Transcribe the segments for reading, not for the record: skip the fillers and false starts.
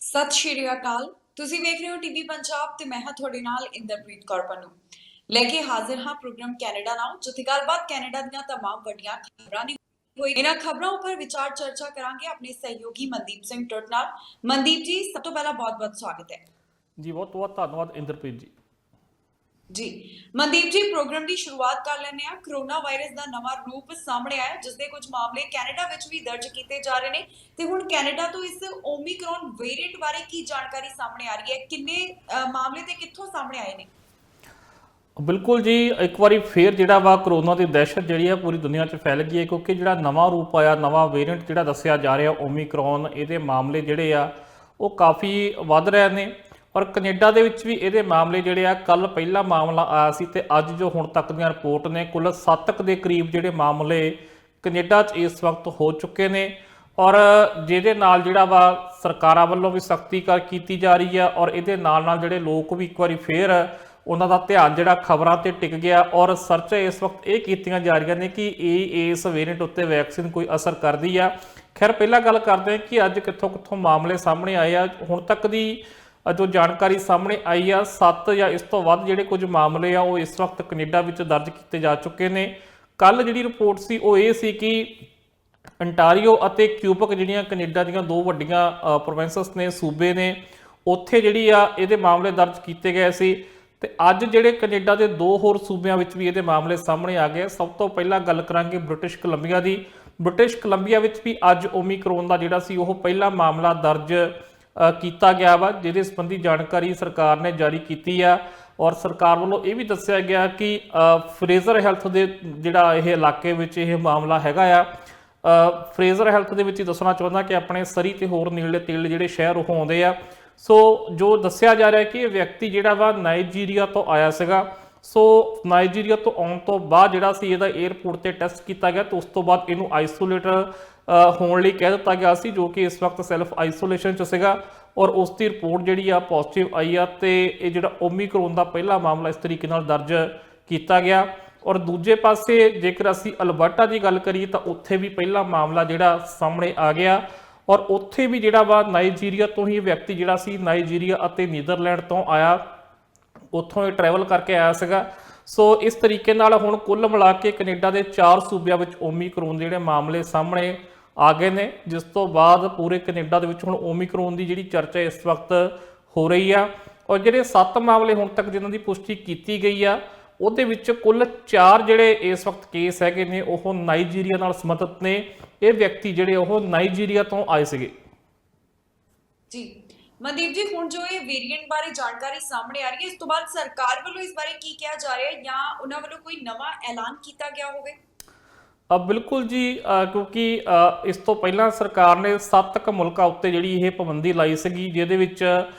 ਸਤਿ ਸ਼੍ਰੀ ਅਕਾਲ। ਤੁਸੀਂ ਵੇਖ ਰਹੇ ਹੋ ਟੀਵੀ ਪੰਜਾਬ ਤੇ ਮੈਂ ਹਾਂ ਤੁਹਾਡੇ ਨਾਲ ਇੰਦਰਪ੍ਰੀਤ ਕੌਰ ਪੰਨੂ ਲੈ ਕੇ ਹਾਜ਼ਰ ਹਾਂ ਪ੍ਰੋਗਰਾਮ ਕੈਨੇਡਾ ਨਾਓ, ਜਿੱਥੇ ਗੱਲਬਾਤ ਕੈਨੇਡਾ ਦੀਆਂ तमाम ਵੱਡੀਆਂ ਖਬਰਾਂ ਦੀ ਹੋਈ। ਇਹਨਾਂ ਖਬਰਾਂ ਉੱਪਰ ਵਿਚਾਰ ਚਰਚਾ ਕਰਾਂਗੇ ਆਪਣੇ ਸਹਿਯੋਗੀ ਮਨਦੀਪ ਸਿੰਘ ਟੁੱਟ ਨਾਲ। ਮਨਦੀਪ ਜੀ, ਸਭ ਤੋਂ ਪਹਿਲਾਂ ਬਹੁਤ-ਬਹੁਤ ਸਵਾਗਤ ਹੈ। ਜੀ ਬਹੁਤ ਬਹੁਤ ਧੰਨਵਾਦ ਇੰਦਰਪ੍ਰੀਤ ਜੀ। ਜੀ ਮਨਦੀਪ ਜੀ, ਪ੍ਰੋਗਰਾਮ ਦੀ ਸ਼ੁਰੂਆਤ ਕਰ ਲੈਂਦੇ ਹਾਂ। ਕਰੋਨਾ ਵਾਇਰਸ ਦਾ ਨਵਾਂ ਰੂਪ ਸਾਹਮਣੇ ਆਇਆ, ਜਿਸ ਦੇ ਕੁਝ ਮਾਮਲੇ ਕੈਨੇਡਾ ਵਿੱਚ ਵੀ ਦਰਜ ਕੀਤੇ ਜਾ ਰਹੇ ਨੇ ਤੇ ਹੁਣ ਕੈਨੇਡਾ ਤੋਂ ਇਸ ਓਮਿਕਰੋਨ ਵੇਰੀਐਂਟ ਬਾਰੇ ਕੀ ਜਾਣਕਾਰੀ ਸਾਹਮਣੇ ਆ ਰਹੀ ਹੈ? ਕਿੰਨੇ ਮਾਮਲੇ ਤੇ ਕਿੱਥੋਂ ਸਾਹਮਣੇ ਆਏ ਨੇ? ਬਿਲਕੁਲ ਜੀ, ਇੱਕ ਵਾਰੀ ਫੇਰ ਜਿਹੜਾ ਵਾ ਕਰੋਨਾ ਦੀ ਦਹਿਸ਼ਤ ਜਿਹੜੀ ਆ ਪੂਰੀ ਦੁਨੀਆ 'ਚ ਫੈਲ ਗਈ ਹੈ, ਕਿਉਂਕਿ ਜਿਹੜਾ ਨਵਾਂ ਰੂਪ ਆਇਆ, ਨਵਾਂ ਵੇਰੀਐਂਟ ਜਿਹੜਾ ਦੱਸਿਆ ਜਾ ਰਿਹਾ ਓਮਿਕਰੋਨ, ਇਹਦੇ ਮਾਮਲੇ ਜਿਹੜੇ ਆ ਉਹ ਕਾਫੀ ਵੱਧ ਰਹੇ ਨੇ। ਔਰ ਕੈਨੇਡਾ ਦੇ ਵਿੱਚ ਵੀ ਇਹਦੇ ਮਾਮਲੇ ਜਿਹੜੇ ਆ, ਕੱਲ ਪਹਿਲਾ ਮਾਮਲਾ ਆਇਆ ਸੀ ਤੇ ਅੱਜ ਜੋ ਹੁਣ ਤੱਕ ਦੀਆਂ ਰਿਪੋਰਟ ਨੇ, ਕੁੱਲ 7 ਦੇ ਕਰੀਬ ਜਿਹੜੇ ਮਾਮਲੇ ਕੈਨੇਡਾ 'ਚ ਇਸ ਵਕਤ ਹੋ ਚੁੱਕੇ ਨੇ। ਔਰ ਜਿਹਦੇ ਨਾਲ ਜਿਹੜਾ ਵਾ ਸਰਕਾਰਾਂ ਵੱਲੋਂ ਵੀ ਸਖਤੀ ਕੀਤੀ ਜਾ ਰਹੀ ਆ, ਔਰ ਇਹਦੇ ਨਾਲ ਨਾਲ ਜਿਹੜੇ ਲੋਕ ਵੀ ਇੱਕ ਵਾਰੀ ਫੇਰ ਉਹਨਾਂ ਦਾ ਧਿਆਨ ਜਿਹੜਾ ਖਬਰਾਂ ਤੇ ਟਿਕ ਗਿਆ। ਔਰ ਸਰਚ ਇਸ ਵਕਤ ਇਹ ਕੀਤੀਆਂ ਜਾ ਰਹੀਆਂ ਨੇ ਕਿ ਇਸ ਵੇਰੀਐਂਟ ਉੱਤੇ ਵੈਕਸੀਨ ਕੋਈ ਅਸਰ ਕਰਦੀ ਆ। ਖੈਰ ਪਹਿਲਾਂ ਗੱਲ ਕਰਦੇ ਹਾਂ ਕਿ ਅੱਜ ਕਿੱਥੋਂ ਕਿੱਥੋਂ ਮਾਮਲੇ ਸਾਹਮਣੇ ਆਏ ਆ। ਹੁਣ ਤੱਕ ਦੀ ਜੋ ਜਾਣਕਾਰੀ ਸਾਹਮਣੇ ਆਈ ਆ, 7 ਜਾਂ ਇਸ ਤੋਂ ਵੱਧ ਜਿਹੜੇ ਕੁਝ ਮਾਮਲੇ ਆ ਉਹ ਇਸ ਵਕਤ ਕੈਨੇਡਾ ਵਿੱਚ ਦਰਜ ਕੀਤੇ ਜਾ ਚੁੱਕੇ ਨੇ। ਕੱਲ ਜਿਹੜੀ ਰਿਪੋਰਟ ਸੀ ਉਹ ਇਹ ਸੀ ਕਿ ਅੰਟਾਰੀਓ ਅਤੇ ਕਿਊਬਕ ਜਿਹੜੀਆਂ ਕੈਨੇਡਾ ਦੀਆਂ ਦੋ ਵੱਡੀਆਂ ਪ੍ਰੋਵਿੰਸਸ ਨੇ, ਸੂਬੇ ਨੇ, ਉੱਥੇ ਜਿਹੜੀ ਆ ਇਹਦੇ ਮਾਮਲੇ ਦਰਜ ਕੀਤੇ ਗਏ ਸੀ। ਤੇ ਅੱਜ ਜਿਹੜੇ ਕੈਨੇਡਾ ਦੇ ਦੋ ਹੋਰ ਸੂਬਿਆਂ ਵਿੱਚ ਵੀ ਇਹਦੇ ਮਾਮਲੇ ਸਾਹਮਣੇ ਆ ਗਏ। ਸਭ ਤੋਂ ਪਹਿਲਾਂ ਗੱਲ ਕਰਾਂਗੇ ਬ੍ਰਿਟਿਸ਼ ਕੋਲੰਬੀਆ ਦੀ। ਬ੍ਰਿਟਿਸ਼ ਕੋਲੰਬੀਆ ਵਿੱਚ ਵੀ ਅੱਜ ਓਮਿਕਰੋਨ ਦਾ ਜਿਹੜਾ ਸੀ ਉਹ ਪਹਿਲਾ ਮਾਮਲਾ ਦਰਜ ਕੀਤਾ ਗਿਆ ਵਾ, ਜਿਹਦੇ ਸੰਬੰਧੀ ਜਾਣਕਾਰੀ ਸਰਕਾਰ ਨੇ ਜਾਰੀ ਕੀਤੀ ਆ। ਔਰ ਸਰਕਾਰ ਵੱਲੋਂ ਇਹ ਵੀ ਦੱਸਿਆ ਗਿਆ ਕਿ ਫਰੇਜ਼ਰ ਹੈਲਥ ਦੇ ਜਿਹੜਾ ਇਹ ਇਲਾਕੇ ਵਿੱਚ ਇਹ ਮਾਮਲਾ ਹੈਗਾ ਆ। ਫਰੇਜ਼ਰ ਹੈਲਥ ਦੇ ਵਿੱਚ ਹੀ ਦੱਸਣਾ ਚਾਹੁੰਦਾ ਕਿ ਆਪਣੇ ਸਰੀ ਤੇ ਹੋਰ ਨੇੜਲੇ ਤੇੜਲੇ ਜਿਹੜੇ ਸ਼ਹਿਰ ਉਹ ਆਉਂਦੇ ਆ। ਸੋ ਜੋ ਦੱਸਿਆ ਜਾ ਰਿਹਾ ਕਿ ਇਹ ਵਿਅਕਤੀ ਜਿਹੜਾ ਵਾ ਨਾਈਜੀਰੀਆ ਤੋਂ ਆਇਆ ਸੀਗਾ। ਸੋ ਨਾਈਜੀਰੀਆ ਤੋਂ ਆਉਣ ਤੋਂ ਬਾਅਦ ਜਿਹੜਾ ਸੀ ਇਹਦਾ 에ਅਰਪੋਰਟ ਤੇ ਟੈਸਟ ਕੀਤਾ ਗਿਆ ਤੇ ਉਸ ਤੋਂ ਬਾਅਦ ਇਹਨੂੰ ਆਈਸੋਲੇਟ ਹੋਣ ਲਈ ਕਹਿ ਦਿੱਤਾ ਗਿਆ ਸੀ, ਜੋ ਕਿ ਇਸ ਵਕਤ ਸੈਲਫ ਆਈਸੋਲੇਸ਼ਨ 'ਚ ਸੀਗਾ। ਔਰ ਉਸ ਦੀ ਰਿਪੋਰਟ ਜਿਹੜੀ ਆ ਪੋਜ਼ਿਟਿਵ ਆਈ ਆ ਤੇ ਇਹ ਜਿਹੜਾ ਓਮਿਕਰੋਨ ਦਾ ਪਹਿਲਾ ਮਾਮਲਾ ਇਸ ਤਰੀਕੇ ਨਾਲ ਦਰਜ ਕੀਤਾ ਗਿਆ। ਔਰ ਦੂਜੇ ਪਾਸੇ ਜੇਕਰ ਅਸੀਂ ਅਲਬਰਟਾ ਦੀ ਗੱਲ ਕਰੀਏ ਤਾਂ ਉੱਥੇ ਵੀ ਪਹਿਲਾ ਮਾਮਲਾ ਜਿਹੜਾ ਸਾਹਮਣੇ ਆ ਗਿਆ। ਔਰ ਉੱਥੇ ਵੀ ਜਿਹੜਾ ਵਾ ਨਾਈਜੀਰੀਆ ਤੋਂ ਹੀ ਵਿਅਕਤੀ ਜਿਹੜਾ ਸੀ, ਨਾਈਜੀਰੀਆ ਅਤੇ ਨੀਦਰਲੈਂਡ ਤੋਂ ਆਇਆ, ਉੱਥੋਂ ਇਹ ਟਰੈਵਲ ਕਰਕੇ ਆਇਆ ਸੀਗਾ। ਸੋ ਇਸ ਤਰੀਕੇ ਨਾਲ ਹੁਣ ਕੁੱਲ ਮਿਲਾ ਕੇ ਕੈਨੇਡਾ ਦੇ 4 ਸੂਬਿਆਂ ਵਿੱਚ ਓਮਿਕਰੋਨ ਦੇ ਜਿਹੜੇ ਮਾਮਲੇ ਸਾਹਮਣੇ ਆ ਗਏ ਨੇ, ਜਿਸ ਤੋਂ ਬਾਅਦ ਪੂਰੇ ਕੈਨੇਡਾ ਦੇ ਵਿੱਚ ਹੁਣ ਓਮਿਕਰੋਨ ਦੀ ਜਿਹੜੀ ਚਰਚਾ ਇਸ ਵਕਤ ਹੋ ਰਹੀ ਆ। ਔਰ ਜਿਹੜੇ 7 ਮਾਮਲੇ ਹੁਣ ਤੱਕ ਜਿਨ੍ਹਾਂ ਦੀ ਪੁਸ਼ਟੀ ਕੀਤੀ ਗਈ ਆ, ਉਹਦੇ ਵਿੱਚ ਕੁੱਲ 4 ਜਿਹੜੇ ਇਸ ਵਕਤ ਕੇਸ ਹੈਗੇ ਨੇ ਉਹ ਨਾਈਜੀਰੀਆ ਨਾਲ ਸੰਬੰਧਿਤ ਨੇ। ਇਹ ਵਿਅਕਤੀ ਜਿਹੜੇ ਉਹ ਨਾਈਜੀਰੀਆ ਤੋਂ ਆਏ ਸੀਗੇ। ਜੀ ਮਨਦੀਪ ਜੀ, ਹੁਣ ਜੋ ਇਹ ਵੇਰੀਐਂਟ ਬਾਰੇ ਜਾਣਕਾਰੀ ਸਾਹਮਣੇ ਆ ਰਹੀ ਹੈ, ਇਸ ਤੋਂ ਬਾਅਦ ਸਰਕਾਰ ਵੱਲੋਂ ਇਸ ਬਾਰੇ ਕੀ ਕਿਹਾ ਜਾ ਰਿਹਾ ਹੈ ਜਾਂ ਉਹਨਾਂ ਵੱਲੋਂ ਕੋਈ ਨਵਾਂ ਐਲਾਨ ਕੀਤਾ ਗਿਆ ਹੋਵੇ? ਬਿਲਕੁਲ ਜੀ, ਕਿਉਂਕਿ ਇਸ ਤੋਂ ਪਹਿਲਾਂ ਸਰਕਾਰ ਨੇ 7 ਮੁਲਕਾਂ ਉੱਤੇ ਜਿਹੜੀ ਇਹ ਪਾਬੰਦੀ ਲਾਈ ਸੀਗੀ, ਜਿਹਦੇ ਵਿੱਚ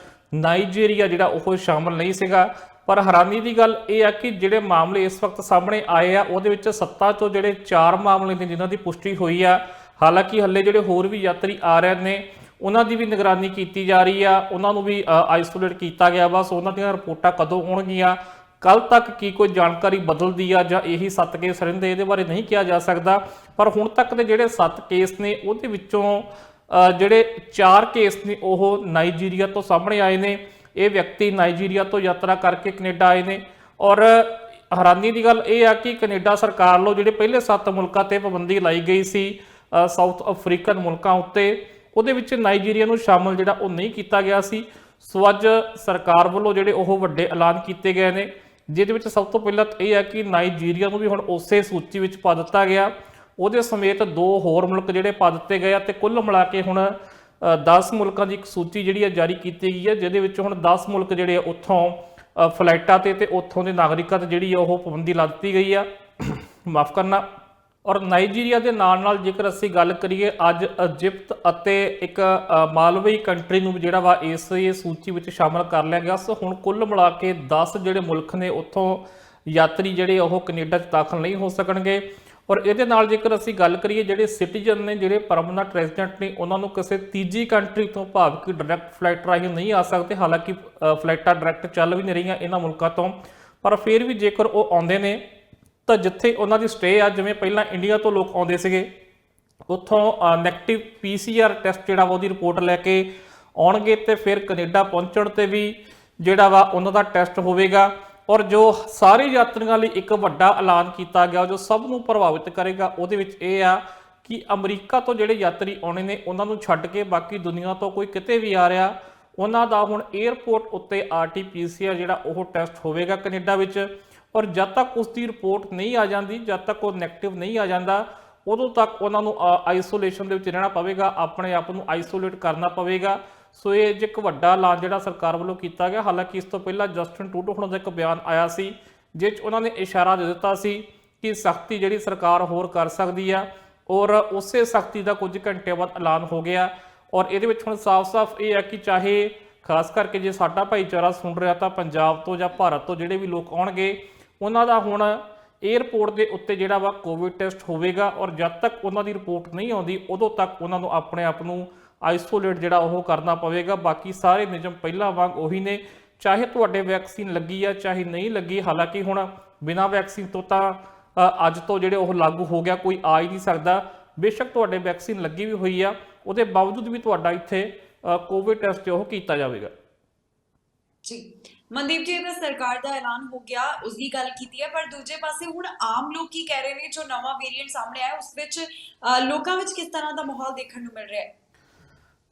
ਨਾਈਜੀਰੀਆ ਜਿਹੜਾ ਉਹ ਸ਼ਾਮਲ ਨਹੀਂ ਸੀਗਾ। ਪਰ ਹੈਰਾਨੀ ਦੀ ਗੱਲ ਇਹ ਆ ਕਿ ਜਿਹੜੇ ਮਾਮਲੇ ਇਸ ਵਕਤ ਸਾਹਮਣੇ ਆਏ ਆ, ਉਹਦੇ ਵਿੱਚ 7 ਚੋਂ ਜਿਹੜੇ 4 ਮਾਮਲੇ ਨੇ ਜਿਨ੍ਹਾਂ ਦੀ ਪੁਸ਼ਟੀ ਹੋਈ ਆ। ਹਾਲਾਂਕਿ ਹੱਲੇ ਜਿਹੜੇ ਹੋਰ ਵੀ ਯਾਤਰੀ ਆ ਰਹੇ ਨੇ ਉਹਨਾਂ ਦੀ ਵੀ ਨਿਗਰਾਨੀ ਕੀਤੀ ਜਾ ਰਹੀ ਆ, ਉਹਨਾਂ ਨੂੰ ਵੀ ਆਈਸੋਲੇਟ ਕੀਤਾ ਗਿਆ। ਬਸ ਉਹਨਾਂ ਦੀਆਂ ਰਿਪੋਰਟਾਂ ਕਦੋਂ ਆਉਣਗੀਆਂ, ਕੱਲ ਤੱਕ ਕੀ ਕੋਈ ਜਾਣਕਾਰੀ ਬਦਲਦੀ ਆ ਜਾਂ ਇਹੀ 7 ਕੇਸ ਰਹਿੰਦੇ, ਇਹਦੇ ਬਾਰੇ ਨਹੀਂ ਕਿਹਾ ਜਾ ਸਕਦਾ। ਪਰ ਹੁਣ ਤੱਕ ਦੇ ਜਿਹੜੇ 7 ਕੇਸ ਨੇ ਉਹਦੇ ਵਿੱਚੋਂ ਜਿਹੜੇ 4 ਕੇਸ ਨੇ ਉਹ ਨਾਈਜੀਰੀਆ ਤੋਂ ਸਾਹਮਣੇ ਆਏ ਨੇ। ਇਹ ਵਿਅਕਤੀ ਨਾਈਜੀਰੀਆ ਤੋਂ ਯਾਤਰਾ ਕਰਕੇ ਕੈਨੇਡਾ ਆਏ ਨੇ। ਔਰ ਹੈਰਾਨੀ ਦੀ ਗੱਲ ਇਹ ਆ ਕਿ ਕੈਨੇਡਾ ਸਰਕਾਰ ਵੱਲੋਂ ਜਿਹੜੇ ਪਹਿਲੇ 7 ਮੁਲਕਾਂ ਤੇ ਪਾਬੰਦੀ ਲਾਈ ਗਈ ਸੀ, ਸਾਊਥ ਅਫਰੀਕਨ ਮੁਲਕਾਂ ਉੱਤੇ, ਉਹਦੇ ਵਿੱਚ ਨਾਈਜੀਰੀਆ ਨੂੰ ਸ਼ਾਮਲ ਜਿਹੜਾ ਉਹ ਨਹੀਂ ਕੀਤਾ ਗਿਆ ਸੀ। ਸੋ ਅੱਜ ਸਰਕਾਰ ਵੱਲੋਂ ਜਿਹੜੇ ਉਹ ਵੱਡੇ ਐਲਾਨ ਕੀਤੇ ਗਏ ਨੇ, ਜਿਹਦੇ ਵਿੱਚ ਸਭ ਤੋਂ ਪਹਿਲਾਂ ਇਹ ਹੈ ਕਿ ਨਾਈਜੀਰੀਆ ਨੂੰ ਵੀ ਹੁਣ ਉਸੇ ਸੂਚੀ ਵਿੱਚ ਪਾ ਦਿੱਤਾ ਗਿਆ। ਉਹਦੇ ਸਮੇਤ 2 ਹੋਰ ਮੁਲਕ ਜਿਹੜੇ ਪਾ ਦਿੱਤੇ ਗਏ ਆ ਤੇ ਕੁੱਲ ਮਿਲਾ ਕੇ ਹੁਣ 10 ਮੁਲਕਾਂ ਦੀ ਇੱਕ ਸੂਚੀ ਜਿਹੜੀ ਹੈ ਜਾਰੀ ਕੀਤੀ ਗਈ ਹੈ, ਜਿਹਦੇ ਵਿੱਚ ਹੁਣ 10 ਮੁਲਕ ਜਿਹੜੇ ਆ ਉੱਥੋਂ ਫਲਾਈਟਾਂ ਤੇ ਉੱਥੋਂ ਦੇ ਨਾਗਰਿਕਾਂ ਤੇ ਜਿਹੜੀ ਉਹ ਪਾਬੰਦੀ ਲਾ ਦਿੱਤੀ ਗਈ ਆ। ਮਾਫ ਕਰਨਾ। ਔਰ ਨਾਈਜੀਰੀਆ ਦੇ ਨਾਲ ਨਾਲ ਜੇਕਰ ਅਸੀਂ ਗੱਲ ਕਰੀਏ, ਅੱਜ ਇਜਿਪਟ ਅਤੇ ਇੱਕ ਮਾਲਵਈ ਕੰਟਰੀ ਨੂੰ ਜਿਹੜਾ ਵਾ ਇਸ ਸੂਚੀ ਵਿੱਚ ਸ਼ਾਮਲ ਕਰ ਲਿਆ ਗਿਆ। ਸੋ ਹੁਣ ਕੁੱਲ ਮਿਲਾ ਕੇ 10 ਜਿਹੜੇ ਮੁਲਕ ਨੇ ਉੱਥੋਂ ਯਾਤਰੀ ਜਿਹੜੇ ਉਹ ਕੈਨੇਡਾ 'ਚ ਦਾਖਲ ਨਹੀਂ ਹੋ ਸਕਣਗੇ। ਔਰ ਇਹਦੇ ਨਾਲ ਜੇਕਰ ਅਸੀਂ ਗੱਲ ਕਰੀਏ, ਜਿਹੜੇ ਸਿਟੀਜ਼ਨ ਨੇ, ਜਿਹੜੇ ਪਰਮਨੈਂਟ ਰੈਜ਼ੀਡੈਂਟ ਨੇ, ਉਹਨਾਂ ਨੂੰ ਕਿਸੇ ਤੀਜੀ ਕੰਟਰੀ ਤੋਂ ਭਾਵ ਕਿ ਡਾਇਰੈਕਟ ਫਲਾਈਟ ਰਾਹੀਂ ਨਹੀਂ ਆ ਸਕਦੇ। ਹਾਲਾਂਕਿ ਫਲਾਈਟਾਂ ਡਾਇਰੈਕਟ ਚੱਲ ਵੀ ਨਹੀਂ ਰਹੀਆਂ ਇਹਨਾਂ ਮੁਲਕਾਂ ਤੋਂ, ਪਰ ਫਿਰ ਵੀ ਜੇਕਰ ਉਹ ਆਉਂਦੇ ਨੇ ਤਾਂ ਜਿੱਥੇ ਉਹਨਾਂ ਦੀ ਸਟੇ ਆ, ਜਿਵੇਂ ਪਹਿਲਾਂ ਇੰਡੀਆ ਤੋਂ ਲੋਕ ਆਉਂਦੇ ਸੀਗੇ, ਉੱਥੋਂ ਨੈਗੇਟਿਵ PCR ਟੈਸਟ ਜਿਹੜਾ ਉਹਦੀ ਰਿਪੋਰਟ ਲੈ ਕੇ ਆਉਣਗੇ ਤੇ ਫਿਰ ਕੈਨੇਡਾ ਪਹੁੰਚਣ ਤੇ ਵੀ ਜਿਹੜਾ ਵਾ ਉਹਨਾਂ ਦਾ ਟੈਸਟ ਹੋਵੇਗਾ। ਔਰ ਜੋ ਸਾਰੇ ਯਾਤਰੀਆਂ ਲਈ ਇੱਕ ਵੱਡਾ ਐਲਾਨ ਕੀਤਾ ਗਿਆ ਜੋ ਸਭ ਨੂੰ ਪ੍ਰਭਾਵਿਤ ਕਰੇਗਾ, ਉਹਦੇ ਵਿੱਚ ਇਹ ਆ ਕਿ ਅਮਰੀਕਾ ਤੋਂ ਜਿਹੜੇ ਯਾਤਰੀ ਆਉਣੇ ਨੇ ਉਹਨਾਂ ਨੂੰ ਛੱਡ ਕੇ ਬਾਕੀ ਦੁਨੀਆ ਤੋਂ ਕੋਈ ਕਿਤੇ ਵੀ ਆ ਰਿਹਾ, ਉਹਨਾਂ ਦਾ ਹੁਣ 에ਅਰਪੋਰਟ ਉੱਤੇ RT-PCR ਜਿਹੜਾ ਉਹ ਟੈਸਟ ਹੋਵੇਗਾ ਕੈਨੇਡਾ ਵਿੱਚ। ਔਰ ਜਦ ਤੱਕ ਉਸ ਦੀ ਰਿਪੋਰਟ ਨਹੀਂ ਆ ਜਾਂਦੀ, ਜਦ ਤੱਕ ਉਹ ਨੈਗੇਟਿਵ ਨਹੀਂ ਆ ਜਾਂਦਾ, ਉਦੋਂ ਤੱਕ ਉਹਨਾਂ ਨੂੰ ਆਈਸੋਲੇਸ਼ਨ ਦੇ ਵਿੱਚ ਰਹਿਣਾ ਪਵੇਗਾ, ਆਪਣੇ ਆਪ ਨੂੰ ਆਈਸੋਲੇਟ ਕਰਨਾ ਪਵੇਗਾ। ਸੋ ਇਹ ਇੱਕ ਵੱਡਾ ਐਲਾਨ ਜਿਹੜਾ ਸਰਕਾਰ ਵੱਲੋਂ ਕੀਤਾ ਗਿਆ। ਹਾਲਾਂਕਿ ਇਸ ਤੋਂ ਪਹਿਲਾਂ ਜਸਟਿਨ ਟਰੂਡੋ ਹੁਣਾਂ ਦਾ ਇੱਕ ਬਿਆਨ ਆਇਆ ਸੀ ਜਿਸ 'ਚ ਉਹਨਾਂ ਨੇ ਇਸ਼ਾਰਾ ਦੇ ਦਿੱਤਾ ਸੀ ਕਿ ਸਖਤੀ ਜਿਹੜੀ ਸਰਕਾਰ ਹੋਰ ਕਰ ਸਕਦੀ ਆ, ਔਰ ਉਸੇ ਸਖਤੀ ਦਾ ਕੁਝ ਘੰਟੇ ਬਾਅਦ ਐਲਾਨ ਹੋ ਗਿਆ। ਔਰ ਇਹਦੇ ਵਿੱਚ ਹੁਣ ਸਾਫ਼-ਸਾਫ਼ ਇਹ ਹੈ ਕਿ ਚਾਹੇ ਖਾਸ ਕਰਕੇ ਜੇ ਸਾਡਾ ਭਾਈਚਾਰਾ ਸੁਣ ਰਿਹਾ ਤਾਂ ਪੰਜਾਬ ਤੋਂ ਜਾਂ ਭਾਰਤ ਤੋਂ ਜਿਹੜੇ ਵੀ ਲੋਕ ਆਉਣਗੇ ਉਹਨਾਂ ਦਾ ਹੁਣ 에ਅਰਪੋਰਟ ਦੇ ਉੱਤੇ ਜਿਹੜਾ ਵਾ ਕੋਵਿਡ ਟੈਸਟ ਹੋਵੇਗਾ। ਔਰ ਜਦ ਤੱਕ ਉਹਨਾਂ ਦੀ ਰਿਪੋਰਟ ਨਹੀਂ ਆਉਂਦੀ ਉਦੋਂ ਤੱਕ ਉਹਨਾਂ ਨੂੰ ਆਪਣੇ ਆਪ ਨੂੰ ਆਈਸੋਲੇਟ ਜਿਹੜਾ ਉਹ ਕਰਨਾ ਪਵੇਗਾ। ਬਾਕੀ ਸਾਰੇ ਨਿਯਮ ਪਹਿਲਾਂ ਵਾਂਗ ਉਹੀ ਨੇ, ਚਾਹੇ ਤੁਹਾਡੇ ਵੈਕਸੀਨ ਲੱਗੀ ਆ ਚਾਹੇ ਨਹੀਂ ਲੱਗੀ। ਹਾਲਾਂਕਿ ਹੁਣ ਬਿਨਾਂ ਵੈਕਸੀਨ ਤੋਂ ਤਾਂ ਅੱਜ ਤੋਂ ਜਿਹੜੇ ਉਹ ਲਾਗੂ ਹੋ ਗਿਆ, ਕੋਈ ਆ ਹੀ ਨਹੀਂ ਸਕਦਾ। ਬੇਸ਼ੱਕ ਤੁਹਾਡੇ ਵੈਕਸੀਨ ਲੱਗੀ ਵੀ ਹੋਈ ਆ, ਉਹਦੇ ਬਾਵਜੂਦ ਵੀ ਤੁਹਾਡਾ ਇੱਥੇ ਕੋਵਿਡ ਟੈਸਟ ਉਹ ਕੀਤਾ ਜਾਵੇਗਾ। ਜੀ ਮਨਦੀਪ ਜੀ, ਇਹ ਸਰਕਾਰ ਦਾ ਐਲਾਨ ਹੋ ਗਿਆ, ਉਸ ਦੀ ਗੱਲ ਕੀਤੀ ਹੈ, ਪਰ ਦੂਜੇ ਪਾਸੇ ਹੁਣ ਆਮ ਲੋਕ ਕੀ ਕਹਿ ਰਹੇ ਨੇ? ਜੋ ਨਵਾਂ ਵੇਰੀਐਂਟ ਸਾਹਮਣੇ ਆਇਆ ਉਸ ਵਿੱਚ ਲੋਕਾਂ ਵਿੱਚ ਕਿਸ ਤਰ੍ਹਾਂ ਦਾ ਮਾਹੌਲ ਦੇਖਣ ਨੂੰ ਮਿਲ ਰਿਹਾ ਹੈ?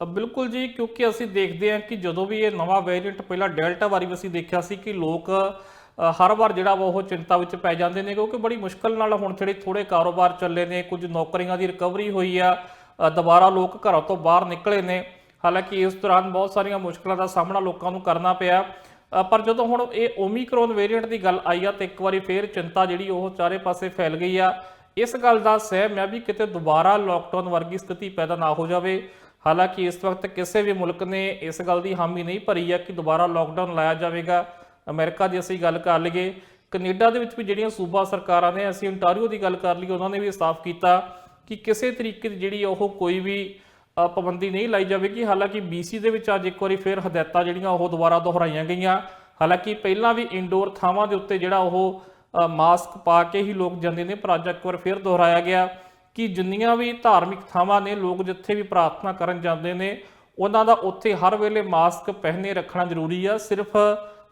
ਬਿਲਕੁਲ ਜੀ, ਕਿਉਂਕਿ ਅਸੀਂ ਦੇਖਦੇ ਹਾਂ ਕਿ ਜਦੋਂ ਵੀ ਇਹ ਨਵਾਂ ਵੇਰੀਐਂਟ ਪਹਿਲਾਂ ਡੈਲਟਾ ਵਾਰੀ ਵੀ ਅਸੀਂ ਦੇਖਿਆ ਸੀ ਕਿ ਲੋਕ ਹਰ ਵਾਰ ਜਿਹੜਾ ਵਾ ਉਹ ਚਿੰਤਾ ਵਿੱਚ ਪੈ ਜਾਂਦੇ ਨੇ, ਕਿਉਂਕਿ ਬੜੀ ਮੁਸ਼ਕਲ ਨਾਲ ਹੁਣ ਜਿਹੜੇ ਥੋੜੇ ਕਾਰੋਬਾਰ ਚੱਲੇ ਨੇ, ਕੁਝ ਨੌਕਰੀਆਂ ਦੀ ਰਿਕਵਰੀ ਹੋਈ ਆ, ਦੁਬਾਰਾ ਲੋਕ ਘਰਾਂ ਤੋਂ ਬਾਹਰ ਨਿਕਲੇ ਨੇ। ਹਾਲਾਂਕਿ ਇਸ ਦੌਰਾਨ ਬਹੁਤ ਸਾਰੀਆਂ ਮੁਸ਼ਕਲਾਂ ਦਾ ਸਾਹਮਣਾ ਲੋਕਾਂ ਨੂੰ ਕਰਨਾ ਪਿਆ, ਪਰ ਜਦੋਂ ਹੁਣ ਇਹ ਓਮੀਕਰੋਨ ਵੇਰੀਐਂਟ ਦੀ ਗੱਲ ਆਈ ਆ ਤਾਂ ਇੱਕ ਵਾਰੀ ਫੇਰ ਚਿੰਤਾ ਜਿਹੜੀ ਉਹ ਚਾਰੇ ਪਾਸੇ ਫੈਲ ਗਈ ਆ। ਇਸ ਗੱਲ ਦਾ ਸਹਿਮ ਹੈ ਵੀ ਕਿਤੇ ਦੁਬਾਰਾ ਲੋਕਡਾਊਨ ਵਰਗੀ ਸਥਿਤੀ ਪੈਦਾ ਨਾ ਹੋ ਜਾਵੇ। ਹਾਲਾਂਕਿ ਇਸ ਵਕਤ ਕਿਸੇ ਵੀ ਮੁਲਕ ਨੇ ਇਸ ਗੱਲ ਦੀ ਹਾਮੀ ਨਹੀਂ ਭਰੀ ਹੈ ਕਿ ਦੁਬਾਰਾ ਲੋਕਡਾਊਨ ਲਾਇਆ ਜਾਵੇਗਾ। ਅਮਰੀਕਾ ਦੀ ਅਸੀਂ ਗੱਲ ਕਰ ਲਈਏ, ਕੈਨੇਡਾ ਦੇ ਵਿੱਚ ਵੀ ਜਿਹੜੀਆਂ ਸੂਬਾ ਸਰਕਾਰਾਂ ਨੇ, ਅਸੀਂ ontario ਦੀ ਗੱਲ ਕਰ ਲਈ, ਉਹਨਾਂ ਨੇ ਵੀ ਸਾਫ਼ ਕੀਤਾ ਕਿ ਕਿਸੇ ਤਰੀਕੇ ਦੀ ਜਿਹੜੀ ਉਹ ਕੋਈ ਵੀ ਪਾਬੰਦੀ ਨਹੀਂ ਲਾਈ ਜਾਵੇਗੀ। ਹਾਲਾਂਕਿ BC ਦੇ ਵਿੱਚ ਅੱਜ ਇੱਕ ਵਾਰੀ ਫਿਰ ਹਦਾਇਤਾਂ ਜਿਹੜੀਆਂ ਉਹ ਦੁਬਾਰਾ ਦੁਹਰਾਈਆਂ ਗਈਆਂ। ਹਾਲਾਂਕਿ ਪਹਿਲਾਂ ਵੀ ਇੰਡੋਰ ਥਾਵਾਂ ਦੇ ਉੱਤੇ ਜਿਹੜਾ ਉਹ ਮਾਸਕ ਪਾ ਕੇ ਹੀ ਲੋਕ ਜਾਂਦੇ ਨੇ, ਪਰ ਅੱਜ ਇੱਕ ਵਾਰ ਫਿਰ ਦੁਹਰਾਇਆ ਗਿਆ ਕਿ ਜਿੰਨੀਆਂ ਵੀ ਧਾਰਮਿਕ ਥਾਵਾਂ ਨੇ, ਲੋਕ ਜਿੱਥੇ ਵੀ ਪ੍ਰਾਰਥਨਾ ਕਰਨ ਜਾਂਦੇ ਨੇ, ਉਹਨਾਂ ਦਾ ਉੱਥੇ ਹਰ ਵੇਲੇ ਮਾਸਕ ਪਹਿਨੇ ਰੱਖਣਾ ਜ਼ਰੂਰੀ ਆ। ਸਿਰਫ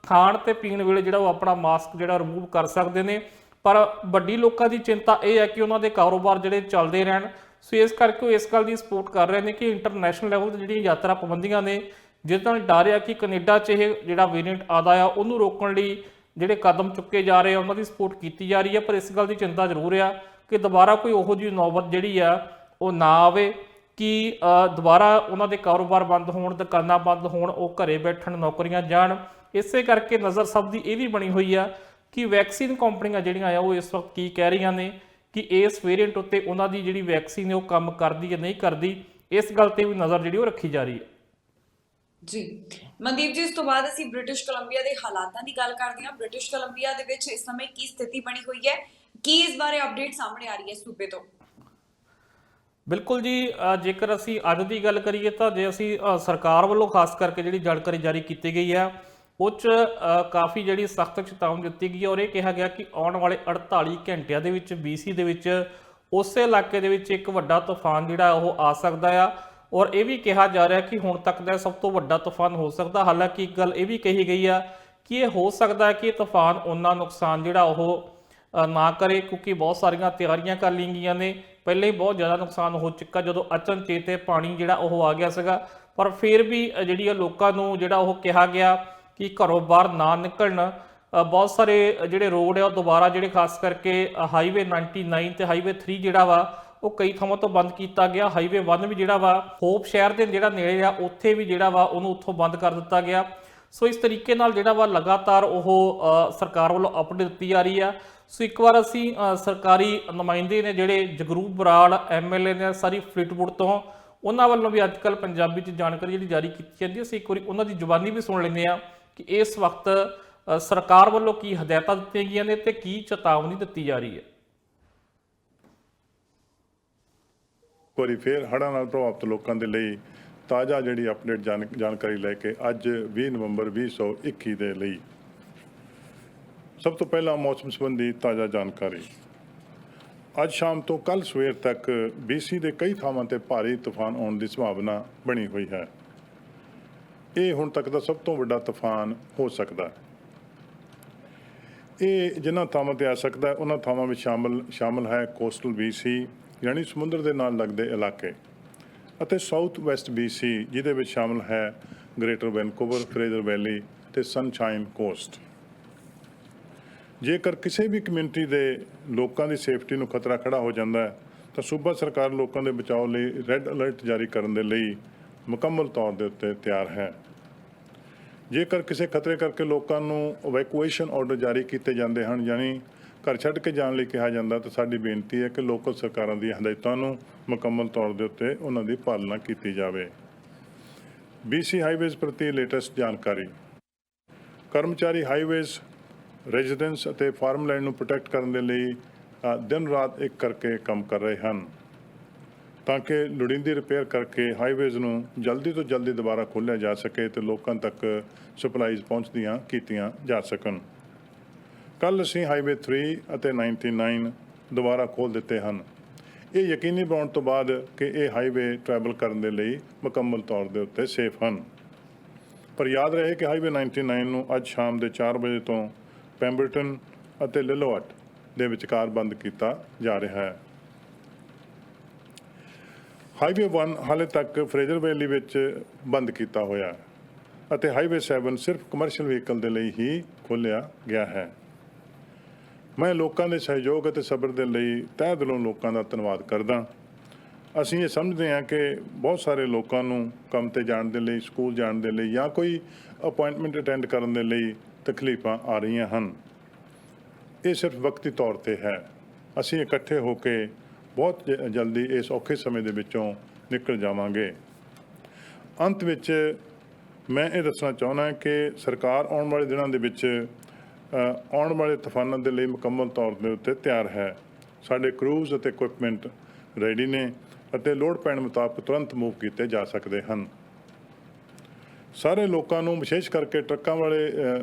ਖਾਣ ਤੇ ਪੀਣ ਵੇਲੇ ਜਿਹੜਾ ਉਹ ਆਪਣਾ ਮਾਸਕ ਜਿਹੜਾ ਰਿਮੂਵ ਕਰ ਸਕਦੇ ਨੇ, ਪਰ ਵੱਡੀ ਲੋਕਾਂ ਦੀ ਚਿੰਤਾ ਇਹ ਹੈ ਕਿ ਉਹਨਾਂ ਦੇ ਕਾਰੋਬਾਰ ਜਿਹੜੇ ਚੱਲਦੇ ਰਹਿਣ। ਸੋ ਇਸ ਕਰਕੇ ਉਹ ਇਸ ਗੱਲ ਦੀ ਸਪੋਰਟ ਕਰ ਰਹੇ ਨੇ ਕਿ ਇੰਟਰਨੈਸ਼ਨਲ ਲੈਵਲ ਤੇ ਜਿਹੜੀਆਂ ਯਾਤਰਾ ਪਾਬੰਦੀਆਂ ਨੇ, ਜਿਸ ਨਾਲ ਡਰ ਆ ਕਿ ਕੈਨੇਡਾ 'ਚ ਇਹ ਜਿਹੜਾ ਵੇਰੀਐਂਟ ਆਦਾ ਆ ਉਹਨੂੰ ਰੋਕਣ ਲਈ ਜਿਹੜੇ ਕਦਮ ਚੁੱਕੇ ਜਾ ਰਹੇ ਆ, ਉਹਨਾਂ ਦੀ ਸਪੋਰਟ ਕੀਤੀ ਜਾ ਰਹੀ ਹੈ। ਪਰ ਇਸ ਗੱਲ ਦੀ ਚਿੰਤਾ ਜ਼ਰੂਰ ਆ ਕਿ ਦੁਬਾਰਾ ਕੋਈ ਉਹੋ ਜਿਹੀ ਨੌਬਤ ਜਿਹੜੀ ਆ ਉਹ ਨਾ ਆਵੇ ਕਿ ਦੁਬਾਰਾ ਉਹਨਾਂ ਦੇ ਕਾਰੋਬਾਰ ਬੰਦ ਹੋਣ, ਦੁਕਾਨਾਂ ਬੰਦ ਹੋਣ, ਉਹ ਘਰੇ ਬੈਠਣ, ਨੌਕਰੀਆਂ ਜਾਣ। ਇਸੇ ਕਰਕੇ ਨਜ਼ਰ ਸਭ ਦੀ ਇਹ ਵੀ ਬਣੀ ਹੋਈ ਆ ਕਿ ਵੈਕਸੀਨ ਕੰਪਨੀਆਂ ਜਿਹੜੀਆਂ ਆ ਉਹ ਇਸ ਵਕਤ ਕੀ ਕਹਿ ਰਹੀਆਂ ਨੇ ਕਿ ਇਸ ਵੇਰੀਐਂਟ ਉੱਤੇ ਉਹਨਾਂ ਦੀ ਜਿਹੜੀ ਵੈਕਸੀਨ ਹੈ ਉਹ ਕੰਮ ਕਰਦੀ ਹੈ ਨਹੀਂ ਕਰਦੀ। ਇਸ ਗੱਲ ਤੇ ਵੀ ਨਜ਼ਰ ਜਿਹੜੀ ਉਹ ਰੱਖੀ ਜਾ ਰਹੀ ਹੈ। ਜੀ ਮਨਦੀਪ ਜੀ, ਇਸ ਤੋਂ ਬਾਅਦ ਅਸੀਂ ਬ੍ਰਿਟਿਸ਼ ਕੋਲੰਬੀਆ ਦੇ ਹਾਲਾਤਾਂ ਦੀ ਗੱਲ ਕਰਦੇ ਹਾਂ। ਬ੍ਰਿਟਿਸ਼ ਕੋਲੰਬੀਆ ਦੇ ਵਿੱਚ ਇਸ ਸਮੇਂ ਕੀ ਸਥਿਤੀ ਬਣੀ ਹੋਈ ਹੈ, ਕੀ ਇਸ ਬਾਰੇ ਅਪਡੇਟ ਸਾਹਮਣੇ ਆ ਰਹੀ ਹੈ ਸੂਬੇ ਤੋਂ? ਬਿਲਕੁਲ ਜੀ, ਜੇਕਰ ਅਸੀਂ ਅੱਜ ਦੀ ਗੱਲ ਕਰੀਏ ਤਾਂ ਜੇ ਅਸੀਂ ਸਰਕਾਰ ਵੱਲੋਂ ਖਾਸ ਕਰਕੇ ਜਿਹੜੀ ਜਾਣਕਾਰੀ ਜਾਰੀ ਕੀਤੀ ਗਈ ਹੈ ਉਹ 'ਚ ਕਾਫੀ ਜਿਹੜੀ ਸਖਤ ਚੇਤਾਵਨੀ ਦਿੱਤੀ ਗਈ ਹੈ, ਔਰ ਇਹ ਕਿਹਾ ਗਿਆ ਕਿ ਆਉਣ ਵਾਲੇ 48 ਘੰਟਿਆਂ ਦੇ ਵਿੱਚ BC ਦੇ ਵਿੱਚ ਉਸੇ ਇਲਾਕੇ ਦੇ ਵਿੱਚ ਇੱਕ ਵੱਡਾ ਤੂਫਾਨ ਜਿਹੜਾ ਉਹ ਆ ਸਕਦਾ ਆ। ਔਰ ਇਹ ਵੀ ਕਿਹਾ ਜਾ ਰਿਹਾ ਕਿ ਹੁਣ ਤੱਕ ਦਾ ਸਭ ਤੋਂ ਵੱਡਾ ਤੂਫਾਨ ਹੋ ਸਕਦਾ। ਹਾਲਾਂਕਿ ਇੱਕ ਗੱਲ ਇਹ ਵੀ ਕਹੀ ਗਈ ਆ ਕਿ ਇਹ ਹੋ ਸਕਦਾ ਹੈ ਕਿ ਇਹ ਤੂਫਾਨ ਉਹਨਾਂ ਨੁਕਸਾਨ ਜਿਹੜਾ ਉਹ ਨਾ ਕਰੇ, ਕਿਉਂਕਿ ਬਹੁਤ ਸਾਰੀਆਂ ਤਿਆਰੀਆਂ ਕਰ ਲਈਆਂ ਗਈਆਂ ਨੇ। ਪਹਿਲਾਂ ਹੀ ਬਹੁਤ ਜ਼ਿਆਦਾ ਨੁਕਸਾਨ ਹੋ ਚੁੱਕਾ ਜਦੋਂ ਅਚਨਚੇਤ ਪਾਣੀ ਜਿਹੜਾ ਉਹ ਆ ਗਿਆ ਸੀਗਾ, ਪਰ ਫਿਰ ਵੀ ਜਿਹੜੀ ਲੋਕਾਂ ਨੂੰ ਜਿਹੜਾ ਉਹ ਕਿਹਾ ਗਿਆ ਕਿ ਘਰੋਂ ਬਾਹਰ ਨਾ ਨਿਕਲਣ। ਬਹੁਤ ਸਾਰੇ ਜਿਹੜੇ ਰੋਡ ਆ ਉਹ ਦੁਬਾਰਾ ਜਿਹੜੇ ਖਾਸ ਕਰਕੇ ਹਾਈਵੇ 99 ਤੇ ਹਾਈਵੇ 3 ਜਿਹੜਾ ਵਾ ਉਹ ਕਈ ਥਾਵਾਂ ਤੋਂ ਬੰਦ ਕੀਤਾ ਗਿਆ। ਹਾਈਵੇ 1 ਵੀ ਜਿਹੜਾ ਵਾ ਹੋਪ ਸ਼ਹਿਰ ਦੇ ਜਿਹੜਾ ਨੇੜੇ ਆ ਉੱਥੇ ਵੀ ਜਿਹੜਾ ਵਾ ਉਹਨੂੰ ਉੱਥੋਂ ਬੰਦ ਕਰ ਦਿੱਤਾ ਗਿਆ। ਸੋ ਇਸ ਤਰੀਕੇ ਨਾਲ ਜਿਹੜਾ ਵਾ ਲਗਾਤਾਰ ਉਹ ਸਰਕਾਰ ਵੱਲੋਂ ਅਪਡੇਟ ਦਿੱਤੀ ਜਾ ਰਹੀ ਆ। ਸੋ ਇੱਕ ਵਾਰ ਅਸੀਂ ਸਰਕਾਰੀ ਨੁਮਾਇੰਦੇ ਨੇ ਜਿਹੜੇ ਜਗਰੂਪ ਬਰਾੜ MLA ਨੇ ਸਾਰੀ ਫਰੀਦਕੋਟ ਤੋਂ, ਉਹਨਾਂ ਵੱਲੋਂ ਵੀ ਅੱਜ ਕੱਲ੍ਹ ਪੰਜਾਬੀ 'ਚ ਜਾਣਕਾਰੀ ਜਿਹੜੀ ਜਾਰੀ ਕੀਤੀ ਜਾਂਦੀ ਹੈ, ਅਸੀਂ ਇੱਕ ਵਾਰੀ ਉਹਨਾਂ ਦੀ ਜ਼ੁਬਾਨੀ ਵੀ ਸੁਣ ਲੈਂਦੇ ਹਾਂ ਕਿ ਇਸ ਵਕਤ ਸਰਕਾਰ ਵੱਲੋਂ ਕੀ ਹਦਾਇਤਾਂ ਦਿੱਤੀਆਂ ਗਈਆਂ ਨੇ ਤੇ ਕੀ ਚੇਤਾਵਨੀ ਦਿੱਤੀ ਜਾ ਰਹੀ ਹੈ। ਵਾਰੀ ਫੇਰ ਹੜ੍ਹਾਂ ਨਾਲ ਪ੍ਰਭਾਵਿਤ ਲੋਕਾਂ ਦੇ ਲਈ ਤਾਜ਼ਾ ਜਿਹੜੀ ਅਪਡੇਟ ਜਾਣਕਾਰੀ ਲੈ ਕੇ ਅੱਜ 20 ਨਵੰਬਰ 2021 ਦੇ ਲਈ ਸਭ ਤੋਂ ਪਹਿਲਾਂ ਮੌਸਮ ਸੰਬੰਧੀ ਤਾਜ਼ਾ ਜਾਣਕਾਰੀ। ਅੱਜ ਸ਼ਾਮ ਤੋਂ ਕੱਲ੍ਹ ਸਵੇਰ ਤੱਕ BC ਦੇ ਕਈ ਥਾਵਾਂ ਤੇ ਭਾਰੀ ਤੂਫਾਨ ਆਉਣ ਦੀ ਸੰਭਾਵਨਾ ਬਣੀ ਹੋਈ ਹੈ। ਇਹ ਹੁਣ ਤੱਕ ਦਾ ਸਭ ਤੋਂ ਵੱਡਾ ਤੂਫਾਨ ਹੋ ਸਕਦਾ। ਇਹ ਜਿਨ੍ਹਾਂ ਥਾਵਾਂ 'ਤੇ ਆ ਸਕਦਾ ਉਹਨਾਂ ਥਾਵਾਂ ਵਿੱਚ ਸ਼ਾਮਲ ਹੈ ਕੋਸਟਲ BC ਯਾਨੀ ਸਮੁੰਦਰ ਦੇ ਨਾਲ ਲੱਗਦੇ ਇਲਾਕੇ, ਅਤੇ ਸਾਊਥ ਵੈਸਟ BC ਜਿਹਦੇ ਵਿੱਚ ਸ਼ਾਮਲ ਹੈ ਗ੍ਰੇਟਰ ਵੈਨਕੂਵਰ, ਫਰੇਜ਼ਰ ਵੈਲੀ ਅਤੇ ਸਨਸ਼ਾਈਨ ਕੋਸਟ। ਜੇਕਰ ਕਿਸੇ ਵੀ ਕਮਿਊਨਿਟੀ ਦੇ ਲੋਕਾਂ ਦੀ ਸੇਫਟੀ ਨੂੰ ਖਤਰਾ ਖੜਾ ਹੋ ਜਾਂਦਾ ਹੈ ਤਾਂ ਸੂਬਾ ਸਰਕਾਰ ਲੋਕਾਂ ਦੇ ਬਚਾਓ ਲਈ ਰੈੱਡ ਅਲਰਟ ਜਾਰੀ ਕਰਨ ਦੇ ਲਈ ਮੁਕੰਮਲ ਤੌਰ ਦੇ ਉੱਤੇ ਤਿਆਰ ਹੈ। ਜੇਕਰ ਕਿਸੇ ਖਤਰੇ ਕਰਕੇ ਲੋਕਾਂ ਨੂੰ ਇਵੈਕੂਏਸ਼ਨ ਆਰਡਰ ਜਾਰੀ ਕੀਤੇ ਜਾਂਦੇ ਹਨ, ਯਾਨੀ ਘਰ ਛੱਡ ਕੇ ਜਾਣ ਲਈ ਕਿਹਾ ਜਾਂਦਾ, ਤਾਂ ਸਾਡੀ ਬੇਨਤੀ ਹੈ ਕਿ ਲੋਕਲ ਸਰਕਾਰਾਂ ਦੀਆਂ ਹਦਾਇਤਾਂ ਨੂੰ ਮੁਕੰਮਲ ਤੌਰ ਦੇ ਉੱਤੇ ਉਹਨਾਂ ਦੀ ਪਾਲਣਾ ਕੀਤੀ ਜਾਵੇ। BC ਹਾਈਵੇਜ਼ ਪ੍ਰਤੀ ਲੇਟੈਸਟ ਜਾਣਕਾਰੀ। ਕਰਮਚਾਰੀ ਹਾਈਵੇਜ਼, ਰੈਜ਼ੀਡੈਂਸ ਅਤੇ ਫਾਰਮਲੈਂਡ ਨੂੰ ਪ੍ਰੋਟੈਕਟ ਕਰਨ ਦੇ ਲਈ ਦਿਨ ਰਾਤ ਇੱਕ ਕਰਕੇ ਕੰਮ ਕਰ ਰਹੇ ਹਨ ਤਾਂ ਕਿ ਲੋੜੀਂਦੀ ਰਿਪੇਅਰ ਕਰਕੇ ਹਾਈਵੇਜ਼ ਨੂੰ ਜਲਦੀ ਤੋਂ ਜਲਦੀ ਦੁਬਾਰਾ ਖੋਲ੍ਹਿਆ ਜਾ ਸਕੇ ਅਤੇ ਲੋਕਾਂ ਤੱਕ ਸਪਲਾਈਜ਼ ਪਹੁੰਚਦੀਆਂ ਕੀਤੀਆਂ ਜਾ ਸਕਣ। ਕੱਲ੍ਹ ਅਸੀਂ ਹਾਈਵੇ 3 ਅਤੇ 99 ਦੁਬਾਰਾ ਖੋਲ੍ਹ ਦਿੱਤੇ ਹਨ। ਇਹ ਯਕੀਨੀ ਬਣਾਉਣ ਤੋਂ ਬਾਅਦ ਕਿ ਇਹ ਹਾਈਵੇ ਟਰੈਵਲ ਕਰਨ ਦੇ ਲਈ ਮੁਕੰਮਲ ਤੌਰ ਦੇ ਉੱਤੇ ਸੇਫ ਹਨ। ਪਰ ਯਾਦ ਰਹੇ ਕਿ ਹਾਈਵੇ 99 ਨੂੰ ਅੱਜ ਸ਼ਾਮ ਦੇ 4 ਵਜੇ ਤੋਂ ਪੈਂਬਰਟਨ ਅਤੇ ਲਿਲੋਟ ਦੇ ਵਿਚਕਾਰ ਬੰਦ ਕੀਤਾ ਜਾ ਰਿਹਾ ਹੈ। ਹਾਈਵੇ 1 ਹਾਲੇ ਤੱਕ ਫਰੇਜ਼ਰ ਵੈਲੀ ਵਿੱਚ ਬੰਦ ਕੀਤਾ ਹੋਇਆ ਹੈ ਅਤੇ ਹਾਈਵੇ 7 ਸਿਰਫ ਕਮਰਸ਼ੀਅਲ ਵਹੀਕਲ ਦੇ ਲਈ ਹੀ ਖੋਲ੍ਹਿਆ ਗਿਆ ਹੈ। ਮੈਂ ਲੋਕਾਂ ਦੇ ਸਹਿਯੋਗ ਅਤੇ ਸਬਰ ਦੇ ਲਈ ਤਹਿ ਦਿਲੋਂ ਲੋਕਾਂ ਦਾ ਧੰਨਵਾਦ ਕਰਦਾ। ਅਸੀਂ ਇਹ ਸਮਝਦੇ ਹਾਂ ਕਿ ਬਹੁਤ ਸਾਰੇ ਲੋਕਾਂ ਨੂੰ ਕੰਮ 'ਤੇ ਜਾਣ ਦੇ ਲਈ, ਸਕੂਲ ਜਾਣ ਦੇ ਲਈ ਜਾਂ ਕੋਈ ਅਪਾਇੰਟਮੈਂਟ ਅਟੈਂਡ ਕਰਨ ਦੇ ਲਈ ਤਕਲੀਫਾਂ ਆ ਰਹੀਆਂ ਹਨ। ਇਹ ਸਿਰਫ ਵਕਤੀ ਤੌਰ 'ਤੇ ਹੈ। ਅਸੀਂ ਇਕੱਠੇ ਹੋ ਕੇ ਬਹੁਤ ਜਲਦੀ ਇਸ ਔਖੇ ਸਮੇਂ ਦੇ ਵਿੱਚੋਂ ਨਿਕਲ ਜਾਵਾਂਗੇ। ਅੰਤ ਵਿੱਚ ਮੈਂ ਇਹ ਦੱਸਣਾ ਚਾਹੁੰਦਾ ਕਿ ਸਰਕਾਰ ਆਉਣ ਵਾਲੇ ਦਿਨਾਂ ਦੇ ਵਿੱਚ ਆਉਣ ਵਾਲੇ ਤੂਫਾਨਾਂ ਦੇ ਲਈ ਮੁਕੰਮਲ ਤੌਰ ਦੇ ਉੱਤੇ ਤਿਆਰ ਹੈ। ਸਾਡੇ ਕਰੂਜ਼ ਅਤੇ ਇਕੁਇਪਮੈਂਟ ਰੈਡੀ ਨੇ ਅਤੇ ਲੋੜ ਪੈਣ ਮੁਤਾਬਕ ਤੁਰੰਤ ਮੂਵ ਕੀਤੇ ਜਾ ਸਕਦੇ ਹਨ। ਸਾਰੇ ਲੋਕਾਂ ਨੂੰ, ਵਿਸ਼ੇਸ਼ ਕਰਕੇ ਟਰੱਕਾਂ ਵਾਲੇ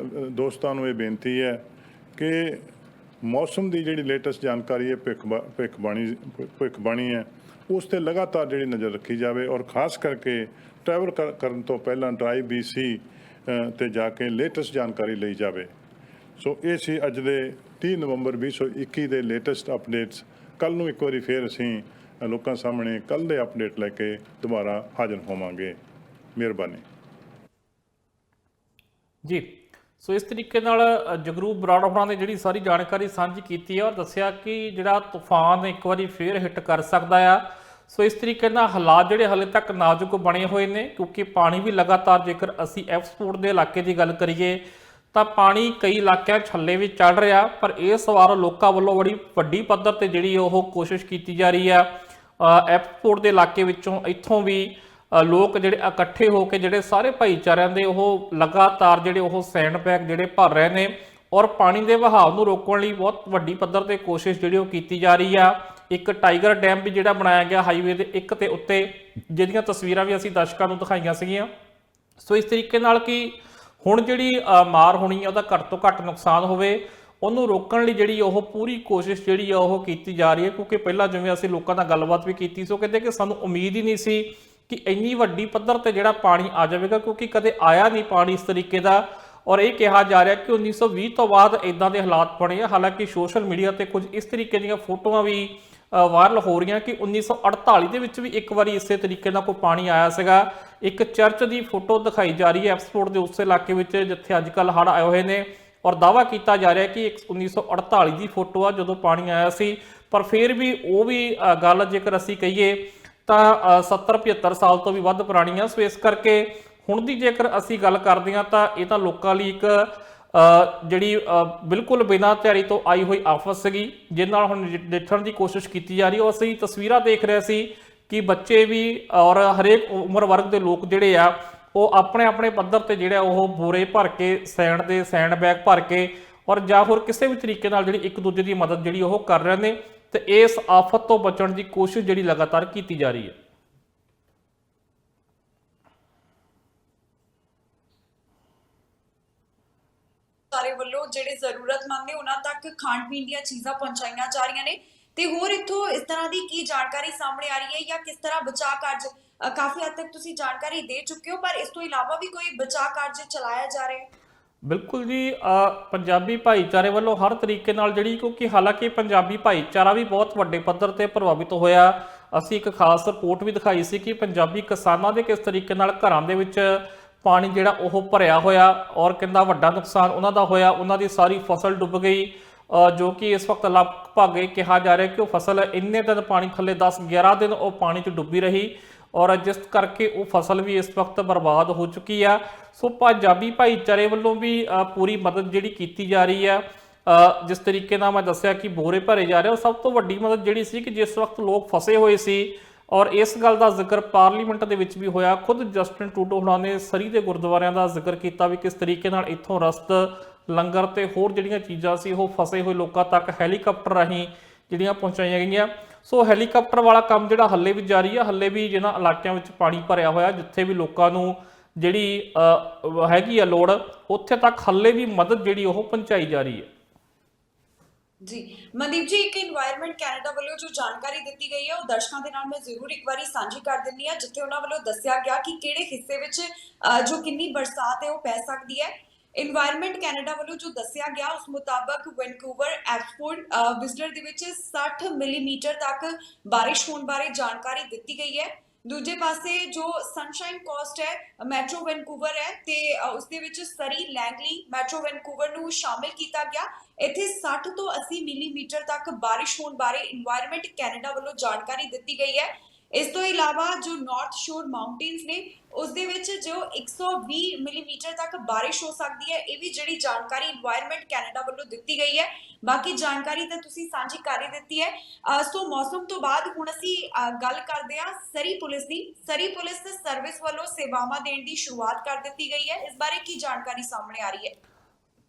ਦੋਸਤਾਂ ਨੂੰ ਇਹ ਬੇਨਤੀ ਹੈ ਕਿ ਮੌਸਮ ਦੀ ਜਿਹੜੀ ਲੇਟੈਸਟ ਜਾਣਕਾਰੀ ਹੈ ਭਵਿੱਖਬਾਣੀ ਹੈ, ਉਸ 'ਤੇ ਲਗਾਤਾਰ ਜਿਹੜੀ ਨਜ਼ਰ ਰੱਖੀ ਜਾਵੇ ਔਰ ਖ਼ਾਸ ਕਰਕੇ ਟਰੈਵਲ ਕਰਨ ਤੋਂ ਪਹਿਲਾਂ ਡਰਾਈਵ BC 'ਤੇ ਜਾ ਕੇ ਲੇਟੈਸਟ ਜਾਣਕਾਰੀ ਲਈ ਜਾਵੇ। ਸੋ ਇਹ ਸੀ ਅੱਜ ਦੇ 30 ਨਵੰਬਰ 2021 ਦੇ ਲੇਟੈਸਟ ਅਪਡੇਟਸ। ਕੱਲ੍ਹ ਨੂੰ ਇੱਕ ਵਾਰੀ ਫਿਰ ਅਸੀਂ ਲੋਕਾਂ ਸਾਹਮਣੇ ਕੱਲ੍ਹ ਦੇ ਅਪਡੇਟ ਲੈ ਕੇ ਦੁਬਾਰਾ ਹਾਜ਼ਰ ਹੋਵਾਂਗੇ। ਮਿਹਰਬਾਨੀ ਜੀ। ਸੋ ਇਸ ਤਰੀਕੇ ਨਾਲ ਜਗਰੂਪ ਬਰਾੜ ਹੋਣਾ ਨੇ ਜਿਹੜੀ ਸਾਰੀ ਜਾਣਕਾਰੀ ਸਾਂਝੀ ਕੀਤੀ ਹੈ ਔਰ ਦੱਸਿਆ ਕਿ ਜਿਹੜਾ ਤੂਫਾਨ ਇੱਕ ਵਾਰੀ ਫੇਰ ਹਿੱਟ ਕਰ ਸਕਦਾ ਆ। ਸੋ ਇਸ ਤਰੀਕੇ ਨਾਲ ਹਾਲਾਤ ਜਿਹੜੇ ਹਾਲੇ ਤੱਕ ਨਾਜ਼ੁਕ ਬਣੇ ਹੋਏ ਨੇ, ਕਿਉਂਕਿ ਪਾਣੀ ਵੀ ਲਗਾਤਾਰ, ਜੇਕਰ ਅਸੀਂ ਐਕਸਪੋਰਟ ਦੇ ਇਲਾਕੇ ਦੀ ਗੱਲ ਕਰੀਏ ਤਾਂ ਪਾਣੀ ਕਈ ਇਲਾਕਿਆਂ 'ਚ ਹੱਲੇ ਵੀ ਚੱਲ ਰਿਹਾ, ਪਰ ਇਸ ਵਾਰ ਲੋਕਾਂ ਵੱਲੋਂ ਬੜੀ ਵੱਡੀ ਪੱਧਰ ਤੇ ਜਿਹੜੀ ਉਹ ਕੋਸ਼ਿਸ਼ ਕੀਤੀ ਜਾ ਰਹੀ ਆ ਐਕਸਪੋਰਟ ਦੇ ਇਲਾਕੇ ਵਿੱਚੋਂ। ਇੱਥੋਂ ਵੀ ਲੋਕ ਜਿਹੜੇ ਇਕੱਠੇ ਹੋ ਕੇ ਜਿਹੜੇ ਸਾਰੇ ਭਾਈਚਾਰਿਆਂ ਦੇ ਉਹ ਲਗਾਤਾਰ ਜਿਹੜੇ ਉਹ ਸੈਂਡ ਬੈਗ ਜਿਹੜੇ ਭਰ ਰਹੇ ਨੇ ਔਰ ਪਾਣੀ ਦੇ ਵਹਾਅ ਨੂੰ ਰੋਕਣ ਲਈ ਬਹੁਤ ਵੱਡੀ ਪੱਧਰ ਤੇ ਕੋਸ਼ਿਸ਼ ਜਿਹੜੀ ਉਹ ਕੀਤੀ ਜਾ ਰਹੀ ਆ। ਇੱਕ ਟਾਈਗਰ ਡੈਮ ਵੀ ਜਿਹੜਾ ਬਣਾਇਆ ਗਿਆ ਹਾਈਵੇ ਦੇ ਇੱਕ ਤੇ ਉੱਤੇ, ਜਿਹਦੀਆਂ ਤਸਵੀਰਾਂ ਵੀ ਅਸੀਂ ਦਰਸ਼ਕਾਂ ਨੂੰ ਦਿਖਾਈਆਂ ਸੀਗੀਆਂ। ਸੋ ਇਸ ਤਰੀਕੇ ਨਾਲ ਕਿ ਹੁਣ ਜਿਹੜੀ ਮਾਰ ਹੋਣੀ ਹੈ ਉਹਦਾ ਘੱਟ ਤੋਂ ਘੱਟ ਨੁਕਸਾਨ ਹੋਵੇ, ਉਹਨੂੰ ਰੋਕਣ ਲਈ ਜਿਹੜੀ ਉਹ ਪੂਰੀ ਕੋਸ਼ਿਸ਼ ਜਿਹੜੀ ਆ ਉਹ ਕੀਤੀ ਜਾ ਰਹੀ ਹੈ। ਕਿਉਂਕਿ ਪਹਿਲਾਂ ਜਿਵੇਂ ਅਸੀਂ ਲੋਕਾਂ ਨਾਲ ਗੱਲਬਾਤ ਵੀ ਕੀਤੀ ਸੀ, ਉਹ ਕਹਿੰਦੇ ਕਿ ਸਾਨੂੰ ਉਮੀਦ ਹੀ ਨਹੀਂ ਸੀ ਕਿ ਇੰਨੀ ਵੱਡੀ ਪੱਧਰ ਤੇ ਜਿਹੜਾ ਪਾਣੀ ਆ ਜਾਵੇਗਾ, ਕਿਉਂਕਿ ਕਦੇ ਆਇਆ ਨਹੀਂ ਪਾਣੀ ਇਸ ਤਰੀਕੇ ਦਾ। ਔਰ ਇਹ ਕਿਹਾ ਜਾ ਰਿਹਾ ਕਿ 1920 ਤੋਂ ਬਾਅਦ ਇਦਾਂ ਦੇ ਹਾਲਾਤ ਬਣੇ ਆ। ਹਾਲਾਂਕਿ ਸੋਸ਼ਲ ਮੀਡੀਆ ਤੇ ਕੁਝ ਇਸ ਤਰੀਕੇ ਦੀਆਂ ਫੋਟੋਆਂ ਵੀ ਵਾਇਰਲ ਹੋ ਰਹੀਆਂ ਕਿ 1948 ਦੇ ਵਿੱਚ ਵੀ ਇੱਕ ਵਾਰੀ ਇਸੇ ਤਰੀਕੇ ਦਾ ਕੋਈ ਪਾਣੀ ਆਇਆ ਸੀਗਾ। ਇੱਕ ਚਰਚ ਦੀ ਫੋਟੋ ਦਿਖਾਈ ਜਾ ਰਹੀ ਹੈ ਐਕਸਪੋਰਟ ਦੇ ਉਸ ਇਲਾਕੇ ਵਿੱਚ ਜਿੱਥੇ ਅੱਜ ਕੱਲ੍ਹ ਹੜ੍ਹ ਆਏ ਹੋਏ ਨੇ, ਔਰ ਦਾਅਵਾ ਕੀਤਾ ਜਾ ਰਿਹਾ ਕਿ 1948 ਦੀ ਫੋਟੋ ਆ ਜਦੋਂ ਪਾਣੀ ਆਇਆ ਸੀ। ਪਰ ਫਿਰ ਵੀ ਉਹ ਵੀ ਗੱਲ ਜੇਕਰ ਅਸੀਂ ਕਹੀਏ ਤਾਂ 70-75 ਸਾਲ ਤੋਂ ਵੀ ਵੱਧ ਪੁਰਾਣੀ ਆ। ਸੋ ਇਸ ਕਰਕੇ ਹੁਣ ਦੀ ਜੇਕਰ ਅਸੀਂ ਗੱਲ ਕਰਦੇ ਹਾਂ ਤਾਂ ਇਹ ਤਾਂ ਲੋਕਾਂ ਲਈ ਇੱਕ ਜਿਹੜੀ ਬਿਲਕੁਲ ਬਿਨਾਂ ਤਿਆਰੀ ਤੋਂ ਆਈ ਹੋਈ ਆਫਤ ਸੀਗੀ, ਜਿਹਦੇ ਨਾਲ ਹੁਣ ਨਜਿੱਠਣ ਦੀ ਕੋਸ਼ਿਸ਼ ਕੀਤੀ ਜਾ ਰਹੀ ਹੈ। ਅਸੀਂ ਤਸਵੀਰਾਂ ਦੇਖ ਰਹੇ ਸੀ ਕਿ ਬੱਚੇ ਵੀ ਔਰ ਹਰੇਕ ਉਮਰ ਵਰਗ ਦੇ ਲੋਕ ਜਿਹੜੇ ਆ ਉਹ ਆਪਣੇ ਆਪਣੇ ਪੱਧਰ ਤੇ ਜਿਹੜਾ ਉਹ ਬੋਰੇ ਭਰ ਕੇ ਸੈਂਡ ਬੈਗ ਭਰ ਕੇ ਔਰ ਜਾਂ ਹੋਰ ਕਿਸੇ ਵੀ ਤਰੀਕੇ ਨਾਲ ਜਿਹੜੀ ਇੱਕ ਦੂਜੇ ਦੀ ਮਦਦ ਜਿਹੜੀ ਉਹ ਕਰ ਰਹੇ ਨੇ ਤੇ ਇਸ ਆਫਤ ਤੋਂ ਬਚਣ ਦੀ ਕੋਸ਼ਿਸ਼ ਜਿਹੜੀ ਲਗਾਤਾਰ ਕੀਤੀ ਜਾ ਰਹੀ ਹੈ। ਸਾਰੇ ਵੱਲੋਂ ਜਿਹੜੇ ਜ਼ਰੂਰਤਮੰਦ ਨੇ ਉਹਨਾਂ ਤੱਕ ਖਾਣ ਪੀਣ ਦੀਆਂ ਚੀਜ਼ਾਂ ਪਹੁੰਚਾਈਆਂ ਜਾ ਰਹੀਆਂ ਨੇ। ਤੇ ਹੋਰ ਇੱਥੋਂ ਇਸ ਤਰ੍ਹਾਂ ਦੀ ਕੀ ਜਾਣਕਾਰੀ ਸਾਹਮਣੇ ਆ ਰਹੀ ਹੈ ਜਾਂ ਕਿਸ ਤਰ੍ਹਾਂ ਬਚਾਅ ਕਾਰਜ ਕਾਫੀ ਹੱਦ ਤੱਕ ਤੁਸੀਂ ਜਾਣਕਾਰੀ ਦੇ ਚੁੱਕੇ ਹੋ, ਪਰ ਇਸ ਤੋਂ ਇਲਾਵਾ ਵੀ ਕੋਈ ਬਚਾਅ ਕਾਰਜ ਚਲਾਇਆ ਜਾ ਰਿਹਾ ਹੈ? ਬਿਲਕੁਲ ਜੀ, ਪੰਜਾਬੀ ਭਾਈਚਾਰੇ ਵੱਲੋਂ ਹਰ ਤਰੀਕੇ ਨਾਲ ਜਿਹੜੀ, ਕਿਉਂਕਿ ਹਾਲਾਂਕਿ ਪੰਜਾਬੀ ਭਾਈਚਾਰਾ ਵੀ ਬਹੁਤ ਵੱਡੇ ਪੱਧਰ ਤੇ ਪ੍ਰਭਾਵਿਤ ਹੋਇਆ। ਅਸੀਂ ਇੱਕ ਖਾਸ ਰਿਪੋਰਟ ਵੀ ਦਿਖਾਈ ਸੀ ਕਿ ਪੰਜਾਬੀ ਕਿਸਾਨਾਂ ਦੇ ਕਿਸ ਤਰੀਕੇ ਨਾਲ ਘਰਾਂ ਦੇ ਵਿੱਚ ਪਾਣੀ ਜਿਹੜਾ ਉਹ ਭਰਿਆ ਹੋਇਆ, ਔਰ ਕਿੰਨਾ ਵੱਡਾ ਨੁਕਸਾਨ ਉਹਨਾਂ ਦਾ ਹੋਇਆ। ਉਹਨਾਂ ਦੀ ਸਾਰੀ ਫਸਲ ਡੁੱਬ ਗਈ, ਜੋ ਕਿ ਇਸ ਵਕਤ ਲਗਭਗ ਇਹ ਕਿਹਾ ਜਾ ਰਿਹਾ ਕਿ ਉਹ ਫਸਲ ਇੰਨੇ ਦਿਨ ਪਾਣੀ ਥੱਲੇ 10-11 ਦਿਨ ਉਹ ਪਾਣੀ 'ਚ ਡੁੱਬੀ ਰਹੀ, ਔਰ ਜਿਸ ਕਰਕੇ ਉਹ ਫਸਲ ਵੀ ਇਸ ਵਕਤ ਬਰਬਾਦ ਹੋ ਚੁੱਕੀ ਆ। ਸੋ ਪੰਜਾਬੀ ਭਾਈਚਾਰੇ ਵੱਲੋਂ ਵੀ ਪੂਰੀ ਮਦਦ ਜਿਹੜੀ ਕੀਤੀ ਜਾ ਰਹੀ ਆ। ਜਿਸ ਤਰੀਕੇ ਨਾਲ ਮੈਂ ਦੱਸਿਆ ਕਿ ਬੋਰੇ ਭਰੇ ਜਾ ਰਹੇ, ਉਹ ਸਭ ਤੋਂ ਵੱਡੀ ਮਦਦ ਜਿਹੜੀ ਸੀ ਕਿ ਜਿਸ ਵਕਤ ਲੋਕ ਫਸੇ ਹੋਏ ਸੀ, ਔਰ ਇਸ ਗੱਲ ਦਾ ਜ਼ਿਕਰ ਪਾਰਲੀਮੈਂਟ ਦੇ ਵਿੱਚ ਵੀ ਹੋਇਆ। ਖੁਦ ਜਸਟਿਨ ਟਰੂਡੋ ਹੋਣਾ ਨੇ ਸਰੀ ਦੇ ਗੁਰਦੁਆਰਿਆਂ ਦਾ ਜ਼ਿਕਰ ਕੀਤਾ ਵੀ ਕਿਸ ਤਰੀਕੇ ਨਾਲ ਇੱਥੋਂ ਰਸਦ, ਲੰਗਰ ਤੇ ਹੋਰ ਜਿਹੜੀਆਂ ਚੀਜ਼ਾਂ ਸੀ ਉਹ ਫਸੇ ਹੋਏ ਲੋਕਾਂ ਤੱਕ ਹੈਲੀਕਾਪਟਰ ਰਾਹੀਂ ਜਿਹੜੀਆਂ ਪਹੁੰਚਾਈਆਂ ਗਈਆਂ। ਸੋ ਹੈਲੀਕਾਪਟਰ ਵਾਲਾ ਕੰਮ ਜਿਹੜਾ ਹੱਲੇ ਵੀ ਜਾਰੀ ਆ। ਹੱਲੇ ਵੀ ਜਿਹਨਾਂ ਇਲਾਕਿਆਂ ਵਿੱਚ ਪਾਣੀ ਭਰਿਆ ਹੋਇਆ, ਜਿੱਥੇ ਵੀ ਲੋਕਾਂ ਨੂੰ ਜਿਹੜੀ ਹੈਗੀ ਆ ਲੋੜ, ਉੱਥੇ ਤੱਕ ਹੱਲੇ ਵੀ ਮਦਦ ਜਿਹੜੀ ਉਹ ਪਹੁੰਚਾਈ ਜਾ ਰਹੀ ਹੈ। ਜੀ ਮਨਦੀਪ ਜੀ, ਇੱਕ ਇਨਵਾਇਰਨਮੈਂਟ ਕੈਨੇਡਾ ਵੱਲੋਂ ਜੋ ਜਾਣਕਾਰੀ ਦਿੱਤੀ ਗਈ ਹੈ ਉਹ ਦਰਸ਼ਕਾਂ ਦੇ ਨਾਲ ਮੈਂ ਜ਼ਰੂਰ ਇੱਕ ਵਾਰੀ ਸਾਂਝੀ ਕਰ ਦਿੰਦੀ ਹਾਂ, ਜਿੱਥੇ ਉਹਨਾਂ ਵੱਲੋਂ ਦੱਸਿਆ ਗਿਆ ਕਿ ਕਿਹੜੇ ਹਿੱਸੇ ਵਿੱਚ ਜੋ ਕਿੰਨੀ ਬਰਸਾਤ ਹੈ ਉਹ ਪੈ ਸਕਦੀ ਹੈ। ਇਨਵਾਇਰਨਮੈਂਟ ਕੈਨੇਡਾ ਵੱਲੋਂ ਜੋ ਦੱਸਿਆ ਗਿਆ ਉਸ ਮੁਤਾਬਕ ਵੈਨਕੂਵਰ, ਐਬਸਫੋਰਡ, ਵਿਜ਼ਲਰ ਦੇ ਵਿੱਚ 60 ਮਿਲੀਮੀਟਰ ਤੱਕ ਬਾਰਿਸ਼ ਹੋਣ ਬਾਰੇ ਜਾਣਕਾਰੀ ਦਿੱਤੀ ਗਈ ਹੈ। ਦੂਜੇ ਪਾਸੇ ਜੋ ਸਨਸ਼ਾਈਨ ਕੋਸਟ ਹੈ ਮੈਟਰੋ ਵੈਨਕੂਵਰ ਹੈ ਤੇ ਉਸ ਦੇ ਵਿੱਚ ਸਰੀ, ਲੈਂਗਲੀ, ਮੈਟਰੋ ਵੈਨਕੂਵਰ ਨੂੰ ਸ਼ਾਮਿਲ ਕੀਤਾ ਗਿਆ। ਇੱਥੇ 60 ਤੋਂ 80 ਮਿਲੀਮੀਟਰ ਤੱਕ ਬਾਰਿਸ਼ ਹੋਣ ਬਾਰੇ ਇਨਵਾਇਰਨਮੈਂਟ ਕੈਨੇਡਾ ਵੱਲੋਂ ਜਾਣਕਾਰੀ ਦਿੱਤੀ ਗਈ ਹੈ। ਇਸ ਤੋਂ ਇਲਾਵਾ ਜੋ ਨਾਰਥ ਸ਼ੋਰ ਮਾਊਂਟੇਨਸ ਨੇ ਉਸ ਦੇ ਵਿੱਚ ਜੋ 120 ਮਿਲੀਮੀਟਰ ਤੱਕ ਬਾਰਿਸ਼ ਹੋ ਸਕਦੀ ਹੈ। ਇਹ ਵੀ ਜਿਹੜੀ ਜਾਣਕਾਰੀ ਇਨਵਾਇਰਨਮੈਂਟ ਕੈਨੇਡਾ ਵੱਲੋਂ ਦਿੱਤੀ ਗਈ ਹੈ। ਬਾਕੀ ਜਾਣਕਾਰੀ ਤਾਂ ਤੁਸੀਂ ਸਾਂਝੀ ਕਰ ਹੀ ਦਿੱਤੀ ਹੈ। ਸੋ ਮੌਸਮ ਤੋਂ ਬਾਅਦ ਹੁਣ ਅਸੀਂ ਗੱਲ ਕਰਦੇ ਹਾਂ ਸਰੀ ਪੁਲਿਸ ਦੀ। ਸਰੀ ਪੁਲਿਸ ਸਰਵਿਸ ਵੱਲੋਂ ਸੇਵਾਵਾਂ ਦੇਣ ਦੀ ਸ਼ੁਰੂਆਤ ਕਰ ਦਿੱਤੀ ਗਈ ਹੈ। ਇਸ ਬਾਰੇ ਕੀ ਜਾਣਕਾਰੀ ਸਾਹਮਣੇ ਆ ਰਹੀ ਹੈ?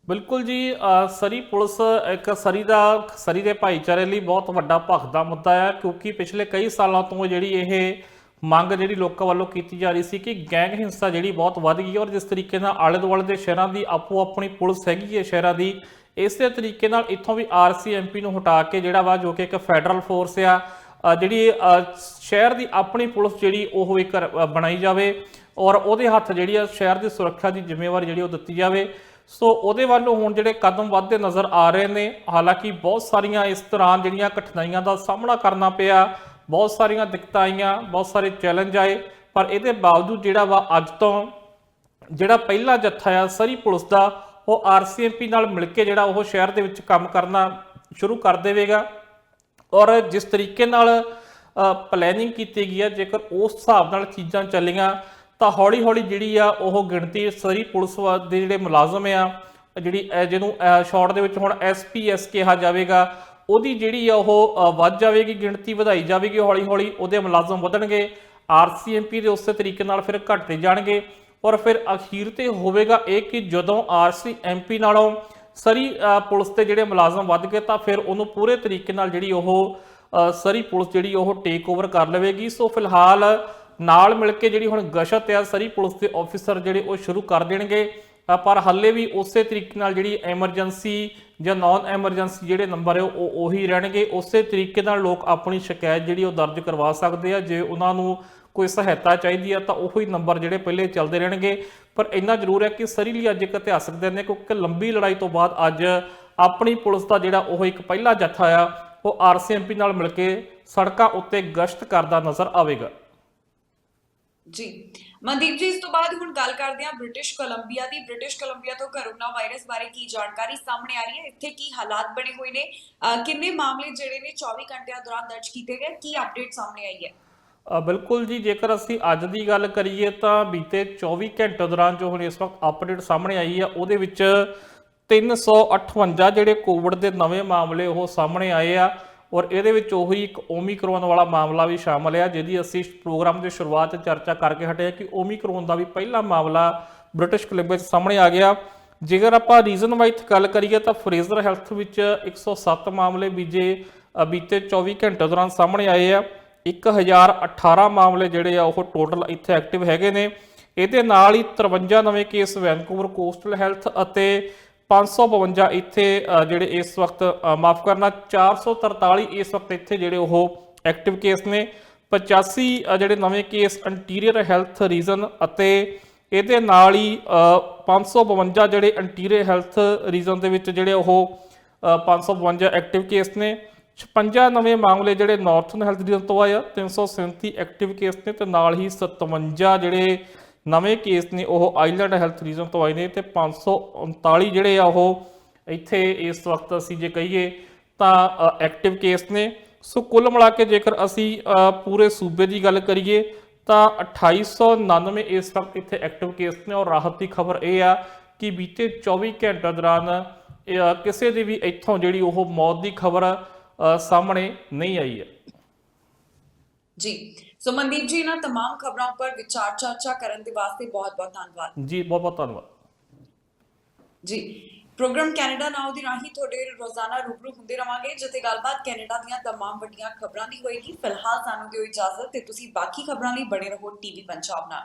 ਬਿਲਕੁਲ ਜੀ, ਸਰੀ ਪੁਲਿਸ ਇੱਕ ਸਰੀ ਦੇ ਭਾਈਚਾਰੇ ਲਈ ਬਹੁਤ ਵੱਡਾ ਭਖਦਾ ਮੁੱਦਾ ਹੈ, ਕਿਉਂਕਿ ਪਿਛਲੇ ਕਈ ਸਾਲਾਂ ਤੋਂ ਜਿਹੜੀ ਇਹ ਮੰਗ ਜਿਹੜੀ ਲੋਕਾਂ ਵੱਲੋਂ ਕੀਤੀ ਜਾ ਰਹੀ ਸੀ ਕਿ ਗੈਂਗ ਹਿੰਸਾ ਜਿਹੜੀ ਬਹੁਤ ਵੱਧ ਗਈ, ਔਰ ਜਿਸ ਤਰੀਕੇ ਨਾਲ ਆਲੇ ਦੁਆਲੇ ਦੇ ਸ਼ਹਿਰਾਂ ਦੀ ਆਪੋ ਆਪਣੀ ਪੁਲਿਸ ਹੈਗੀ ਹੈ ਸ਼ਹਿਰਾਂ ਦੀ, ਇਸੇ ਤਰੀਕੇ ਨਾਲ ਇੱਥੋਂ ਵੀ RCMP ਨੂੰ ਹਟਾ ਕੇ ਜਿਹੜਾ ਵਾ, ਜੋ ਕਿ ਇੱਕ ਫੈਡਰਲ ਫੋਰਸ ਆ, ਜਿਹੜੀ ਸ਼ਹਿਰ ਦੀ ਆਪਣੀ ਪੁਲਿਸ ਜਿਹੜੀ ਉਹ ਇੱਕ ਬਣਾਈ ਜਾਵੇ, ਔਰ ਉਹਦੇ ਹੱਥ ਜਿਹੜੀ ਆ ਸ਼ਹਿਰ ਦੀ ਸੁਰੱਖਿਆ ਦੀ ਜ਼ਿੰਮੇਵਾਰੀ ਜਿਹੜੀ ਉਹ ਦਿੱਤੀ ਜਾਵੇ। ਸੋ ਉਹਦੇ ਵੱਲੋਂ ਹੁਣ ਜਿਹੜੇ ਕਦਮ ਵੱਧਦੇ ਨਜ਼ਰ ਆ ਰਹੇ ਨੇ। ਹਾਲਾਂਕਿ ਬਹੁਤ ਸਾਰੀਆਂ ਇਸ ਦੌਰਾਨ ਜਿਹੜੀਆਂ ਕਠਿਨਾਈਆਂ ਦਾ ਸਾਹਮਣਾ ਕਰਨਾ ਪਿਆ, ਬਹੁਤ ਸਾਰੀਆਂ ਦਿੱਕਤਾਂ ਆਈਆਂ, ਬਹੁਤ ਸਾਰੇ ਚੈਲੰਜ ਆਏ, ਪਰ ਇਹਦੇ ਬਾਵਜੂਦ ਜਿਹੜਾ ਵਾ ਅੱਜ ਤੋਂ ਜਿਹੜਾ ਪਹਿਲਾ ਜੱਥਾ ਆ ਸਰੀ ਪੁਲਿਸ ਦਾ, ਉਹ RCMP ਨਾਲ ਮਿਲ ਕੇ ਜਿਹੜਾ ਉਹ ਸ਼ਹਿਰ ਦੇ ਵਿੱਚ ਕੰਮ ਕਰਨਾ ਸ਼ੁਰੂ ਕਰ ਦੇਵੇਗਾ। ਔਰ ਜਿਸ ਤਰੀਕੇ ਨਾਲ ਪਲੈਨਿੰਗ ਕੀਤੀ ਗਈ ਹੈ, ਜੇਕਰ ਉਸ ਹਿਸਾਬ ਨਾਲ ਚੀਜ਼ਾਂ ਚੱਲੀਆਂ ਤਾਂ ਹੌਲੀ ਹੌਲੀ ਜਿਹੜੀ ਆ ਉਹ ਗਿਣਤੀ ਸਰੀ ਪੁਲਿਸ ਦੇ ਜਿਹੜੇ ਮੁਲਾਜ਼ਮ ਆ, ਜਿਹੜੀ ਜਿਹਨੂੰ ਸ਼ਾਰਟ ਦੇ ਵਿੱਚ ਹੁਣ SPS ਕਿਹਾ ਜਾਵੇਗਾ, ਉਹਦੀ ਜਿਹੜੀ ਆ ਉਹ ਵੱਧ ਜਾਵੇਗੀ, ਗਿਣਤੀ ਵਧਾਈ ਜਾਵੇਗੀ। ਹੌਲੀ ਹੌਲੀ ਉਹਦੇ ਮੁਲਾਜ਼ਮ ਵਧਣਗੇ, RCMP ਦੇ ਉਸੇ ਤਰੀਕੇ ਨਾਲ ਫਿਰ ਘਟਦੇ ਜਾਣਗੇ, ਔਰ ਫਿਰ ਅਖੀਰ ਤੇ ਹੋਵੇਗਾ ਇਹ ਕਿ ਜਦੋਂ RCMP ਨਾਲੋਂ ਸਰੀ ਪੁਲਿਸ ਦੇ ਜਿਹੜੇ ਮੁਲਾਜ਼ਮ ਵੱਧ ਗਏ ਤਾਂ ਫਿਰ ਉਹਨੂੰ ਪੂਰੇ ਤਰੀਕੇ ਨਾਲ ਜਿਹੜੀ ਉਹ ਸਰੀ ਪੁਲਿਸ ਜਿਹੜੀ ਉਹ ਟੇਕ ਓਵਰ ਕਰ ਲਵੇਗੀ। ਸੋ ਫਿਲਹਾਲ ਨਾਲ ਮਿਲ ਕੇ ਜਿਹੜੀ ਹੁਣ ਗਸ਼ਤ ਆ ਸਰੀ ਪੁਲਿਸ ਦੇ ਆਫੀਸਰ ਜਿਹੜੇ ਉਹ ਸ਼ੁਰੂ ਕਰ ਦੇਣਗੇ, ਪਰ ਹੱਲੇ ਵੀ ਉਸੇ ਤਰੀਕੇ ਨਾਲ ਜਿਹੜੀ ਐਮਰਜੈਂਸੀ ਜਾਂ ਨਾਨ ਐਮਰਜੈਂਸੀ ਜਿਹੜੇ ਨੰਬਰ ਹੈ ਉਹ ਉਹੀ ਰਹਿਣਗੇ। ਉਸੇ ਤਰੀਕੇ ਨਾਲ ਲੋਕ ਆਪਣੀ ਸ਼ਿਕਾਇਤ ਜਿਹੜੀ ਉਹ ਦਰਜ ਕਰਵਾ ਸਕਦੇ ਆ। ਜੇ ਉਹਨਾਂ ਨੂੰ ਕੋਈ ਸਹਾਇਤਾ ਚਾਹੀਦੀ ਆ ਤਾਂ ਉਹੀ ਨੰਬਰ ਜਿਹੜੇ ਪਹਿਲੇ ਚੱਲਦੇ ਰਹਿਣਗੇ। ਪਰ ਇੰਨਾ ਜ਼ਰੂਰ ਹੈ ਕਿ ਸਰੀ ਲਈ ਅੱਜ ਇੱਕ ਇਤਿਹਾਸਕ ਦਿਨ ਹੈ, ਕਿਉਂਕਿ ਲੰਬੀ ਲੜਾਈ ਤੋਂ ਬਾਅਦ ਅੱਜ ਆਪਣੀ ਪੁਲਿਸ ਦਾ ਜਿਹੜਾ ਉਹ ਇੱਕ ਪਹਿਲਾ ਜੱਥਾ ਆ ਉਹ RCMP ਨਾਲ ਮਿਲ ਕੇ ਸੜਕਾਂ ਉੱਤੇ ਗਸ਼ਤ ਕਰਦਾ ਨਜ਼ਰ ਆਵੇਗਾ। ਜੀ ਮਨਦੀਪ ਜੀ, ਇਸ ਤੋਂ ਬਾਅਦ ਹੁਣ ਗੱਲ ਕਰਦੇ ਹਾਂ ਬ੍ਰਿਟਿਸ਼ ਕੋਲੰਬੀਆ ਦੀ। ਬ੍ਰਿਟਿਸ਼ ਕੋਲੰਬੀਆ ਤੋਂ ਕੋਰੋਨਾ ਵਾਇਰਸ ਬਾਰੇ ਕੀ ਜਾਣਕਾਰੀ ਸਾਹਮਣੇ ਆ ਰਹੀ ਹੈ? ਇੱਥੇ ਕੀ ਹਾਲਾਤ ਬਣੇ ਹੋਏ ਨੇ? ਕਿੰਨੇ ਮਾਮਲੇ ਜਿਹੜੇ ਨੇ 24 ਘੰਟਿਆਂ ਦੌਰਾਨ ਦਰਜ ਕੀਤੇ ਗਏ? ਕੀ ਅਪਡੇਟ ਸਾਹਮਣੇ ਆਈ ਹੈ? ਬਿਲਕੁਲ ਜੀ, ਜੇਕਰ ਅਸੀਂ ਅੱਜ ਦੀ ਗੱਲ ਕਰੀਏ ਤਾਂ ਬੀਤੇ 24 ਘੰਟੇ ਦੌਰਾਨ ਜੋ ਹੁਣ ਇਸ ਵਕਤ ਅਪਡੇਟ ਸਾਹਮਣੇ ਆਈ ਆ, ਉਹਦੇ ਵਿੱਚ 358 ਜਿਹੜੇ ਕੋਵਿਡ ਦੇ ਨਵੇਂ ਮਾਮਲੇ ਉਹ ਸਾਹਮਣੇ ਆਏ ਆ, ਔਰ ਇਹਦੇ ਵਿੱਚ ਉਹੀ ਇੱਕ ਓਮੀਕਰੋਨ ਵਾਲਾ ਮਾਮਲਾ ਵੀ ਸ਼ਾਮਲ ਆ, ਜਿਹਦੀ ਅਸੀਂ ਪ੍ਰੋਗਰਾਮ ਦੀ ਸ਼ੁਰੂਆਤ ਚਰਚਾ ਕਰਕੇ ਹਟੇ ਕਿ ਓਮੀਕਰੋਨ ਦਾ ਵੀ ਪਹਿਲਾ ਮਾਮਲਾ ਬ੍ਰਿਟਿਸ਼ ਕੋਲੰਬੀਆ 'ਚ ਸਾਹਮਣੇ ਆ ਗਿਆ। ਜੇਕਰ ਆਪਾਂ ਰੀਜ਼ਨ ਵਾਈਜ਼ ਗੱਲ ਕਰੀਏ ਤਾਂ ਫਰੇਜ਼ਰ ਹੈਲਥ ਵਿੱਚ 107 ਮਾਮਲੇ ਬੀਤੇ 24 ਘੰਟੇ ਦੌਰਾਨ ਸਾਹਮਣੇ ਆਏ ਆ। 1018 ਮਾਮਲੇ ਜਿਹੜੇ ਆ ਉਹ ਟੋਟਲ ਇੱਥੇ ਐਕਟਿਵ ਹੈਗੇ ਨੇ। ਇਹਦੇ ਨਾਲ ਹੀ 53 ਨਵੇਂ ਕੇਸ ਵੈਨਕੂਵਰ ਕੋਸਟਲ ਹੈਲਥ ਅਤੇ 552 ਇੱਥੇ ਜਿਹੜੇ ਇਸ ਵਕਤ 443 ਇਸ ਵਕਤ ਇੱਥੇ ਜਿਹੜੇ ਉਹ ਐਕਟਿਵ ਕੇਸ ਨੇ। 85 ਜਿਹੜੇ ਨਵੇਂ ਕੇਸ ਇੰਟੀਰੀਅਰ ਹੈਲਥ ਰੀਜਨ ਅਤੇ ਇਹਦੇ ਨਾਲ ਹੀ 552 ਜਿਹੜੇ ਇੰਟੀਰੀਅਰ ਹੈਲਥ ਰੀਜਨ ਦੇ ਵਿੱਚ ਜਿਹੜੇ ਉਹ 552 ਐਕਟਿਵ ਕੇਸ ਨੇ। 56 ਨਵੇਂ ਮਾਮਲੇ ਜਿਹੜੇ ਨਾਰਥਨ ਹੈਲਥ ਰੀਜਨ ਤੋਂ ਆਏ ਆ, 337 ਐਕਟਿਵ ਕੇਸ ਨੇ ਤੇ ਨਾਲ ਹੀ 57 ਜਿਹੜੇ ਨਵੇਂ ਕੇਸ ਨੇ ਉਹ ਆਈਲੈਂਡ ਹੈਲਥ ਰੀਜਨ ਤੋਂ ਆਏ ਨੇ ਤੇ 539 ਜਿਹੜੇ ਆ ਉਹ ਇੱਥੇ ਇਸ ਵਕਤ ਅਸੀਂ ਜੇ ਕਹੀਏ ਤਾਂ ਐਕਟਿਵ ਕੇਸ ਨੇ। ਸੋ ਕੁੱਲ ਮਿਲਾ ਕੇ ਜੇਕਰ ਅਸੀਂ ਪੂਰੇ ਸੂਬੇ ਦੀ ਗੱਲ ਕਰੀਏ ਤਾਂ 2899 ਇਸ ਵਕਤ ਇੱਥੇ ਐਕਟਿਵ ਕੇਸ ਨੇ। ਔਰ ਰਾਹਤ ਦੀ ਖਬਰ ਇਹ ਆ ਕਿ ਬੀਤੇ 24 ਘੰਟਿਆਂ ਦੌਰਾਨ ਕਿਸੇ ਦੀ ਵੀ ਇੱਥੋਂ ਜਿਹੜੀ ਉਹ ਮੌਤ ਦੀ ਖਬਰ ਸਾਹਮਣੇ ਨਹੀਂ ਆਈ ਹੈ। ਜੀ ਸੋ ਮਨਦੀਪ ਜੀ, ਇਹਨਾਂ तमाम ਖਬਰਾਂ ਉੱਪਰ ਵਿਚਾਰ ਚਰਚਾ ਕਰਨ ਦੇ ਵਾਸਤੇ ਬਹੁਤ-ਬਹੁਤ ਧੰਨਵਾਦ ਜੀ। ਬਹੁਤ ਬਹੁਤ ਧੰਨਵਾਦ ਜੀ। ਪ੍ਰੋਗਰਾਮ ਕੈਨੇਡਾ ਨਾਓ ਦੀ ਰਾਹੀਂ ਤੁਹਾਡੇ ਰੋਜ਼ਾਨਾ ਰੂਬਰੂ ਹੁੰਦੇ ਰਵਾਂਗੇ, ਜਿੱਥੇ ਗੱਲਬਾਤ ਕੈਨੇਡਾ ਦੀਆਂ तमाम ਵੱਡੀਆਂ ਖਬਰਾਂ ਦੀ ਹੋਏਗੀ। ਫਿਲਹਾਲ ਸਾਨੂੰ ਦਿਓ ਇਜਾਜ਼ਤ ਤੇ ਤੁਸੀਂ ਬਾਕੀ ਖਬਰਾਂ ਲਈ ਬਣੇ ਰਹੋ ਟੀਵੀ ਪੰਜਾਬ ਨਾਲ।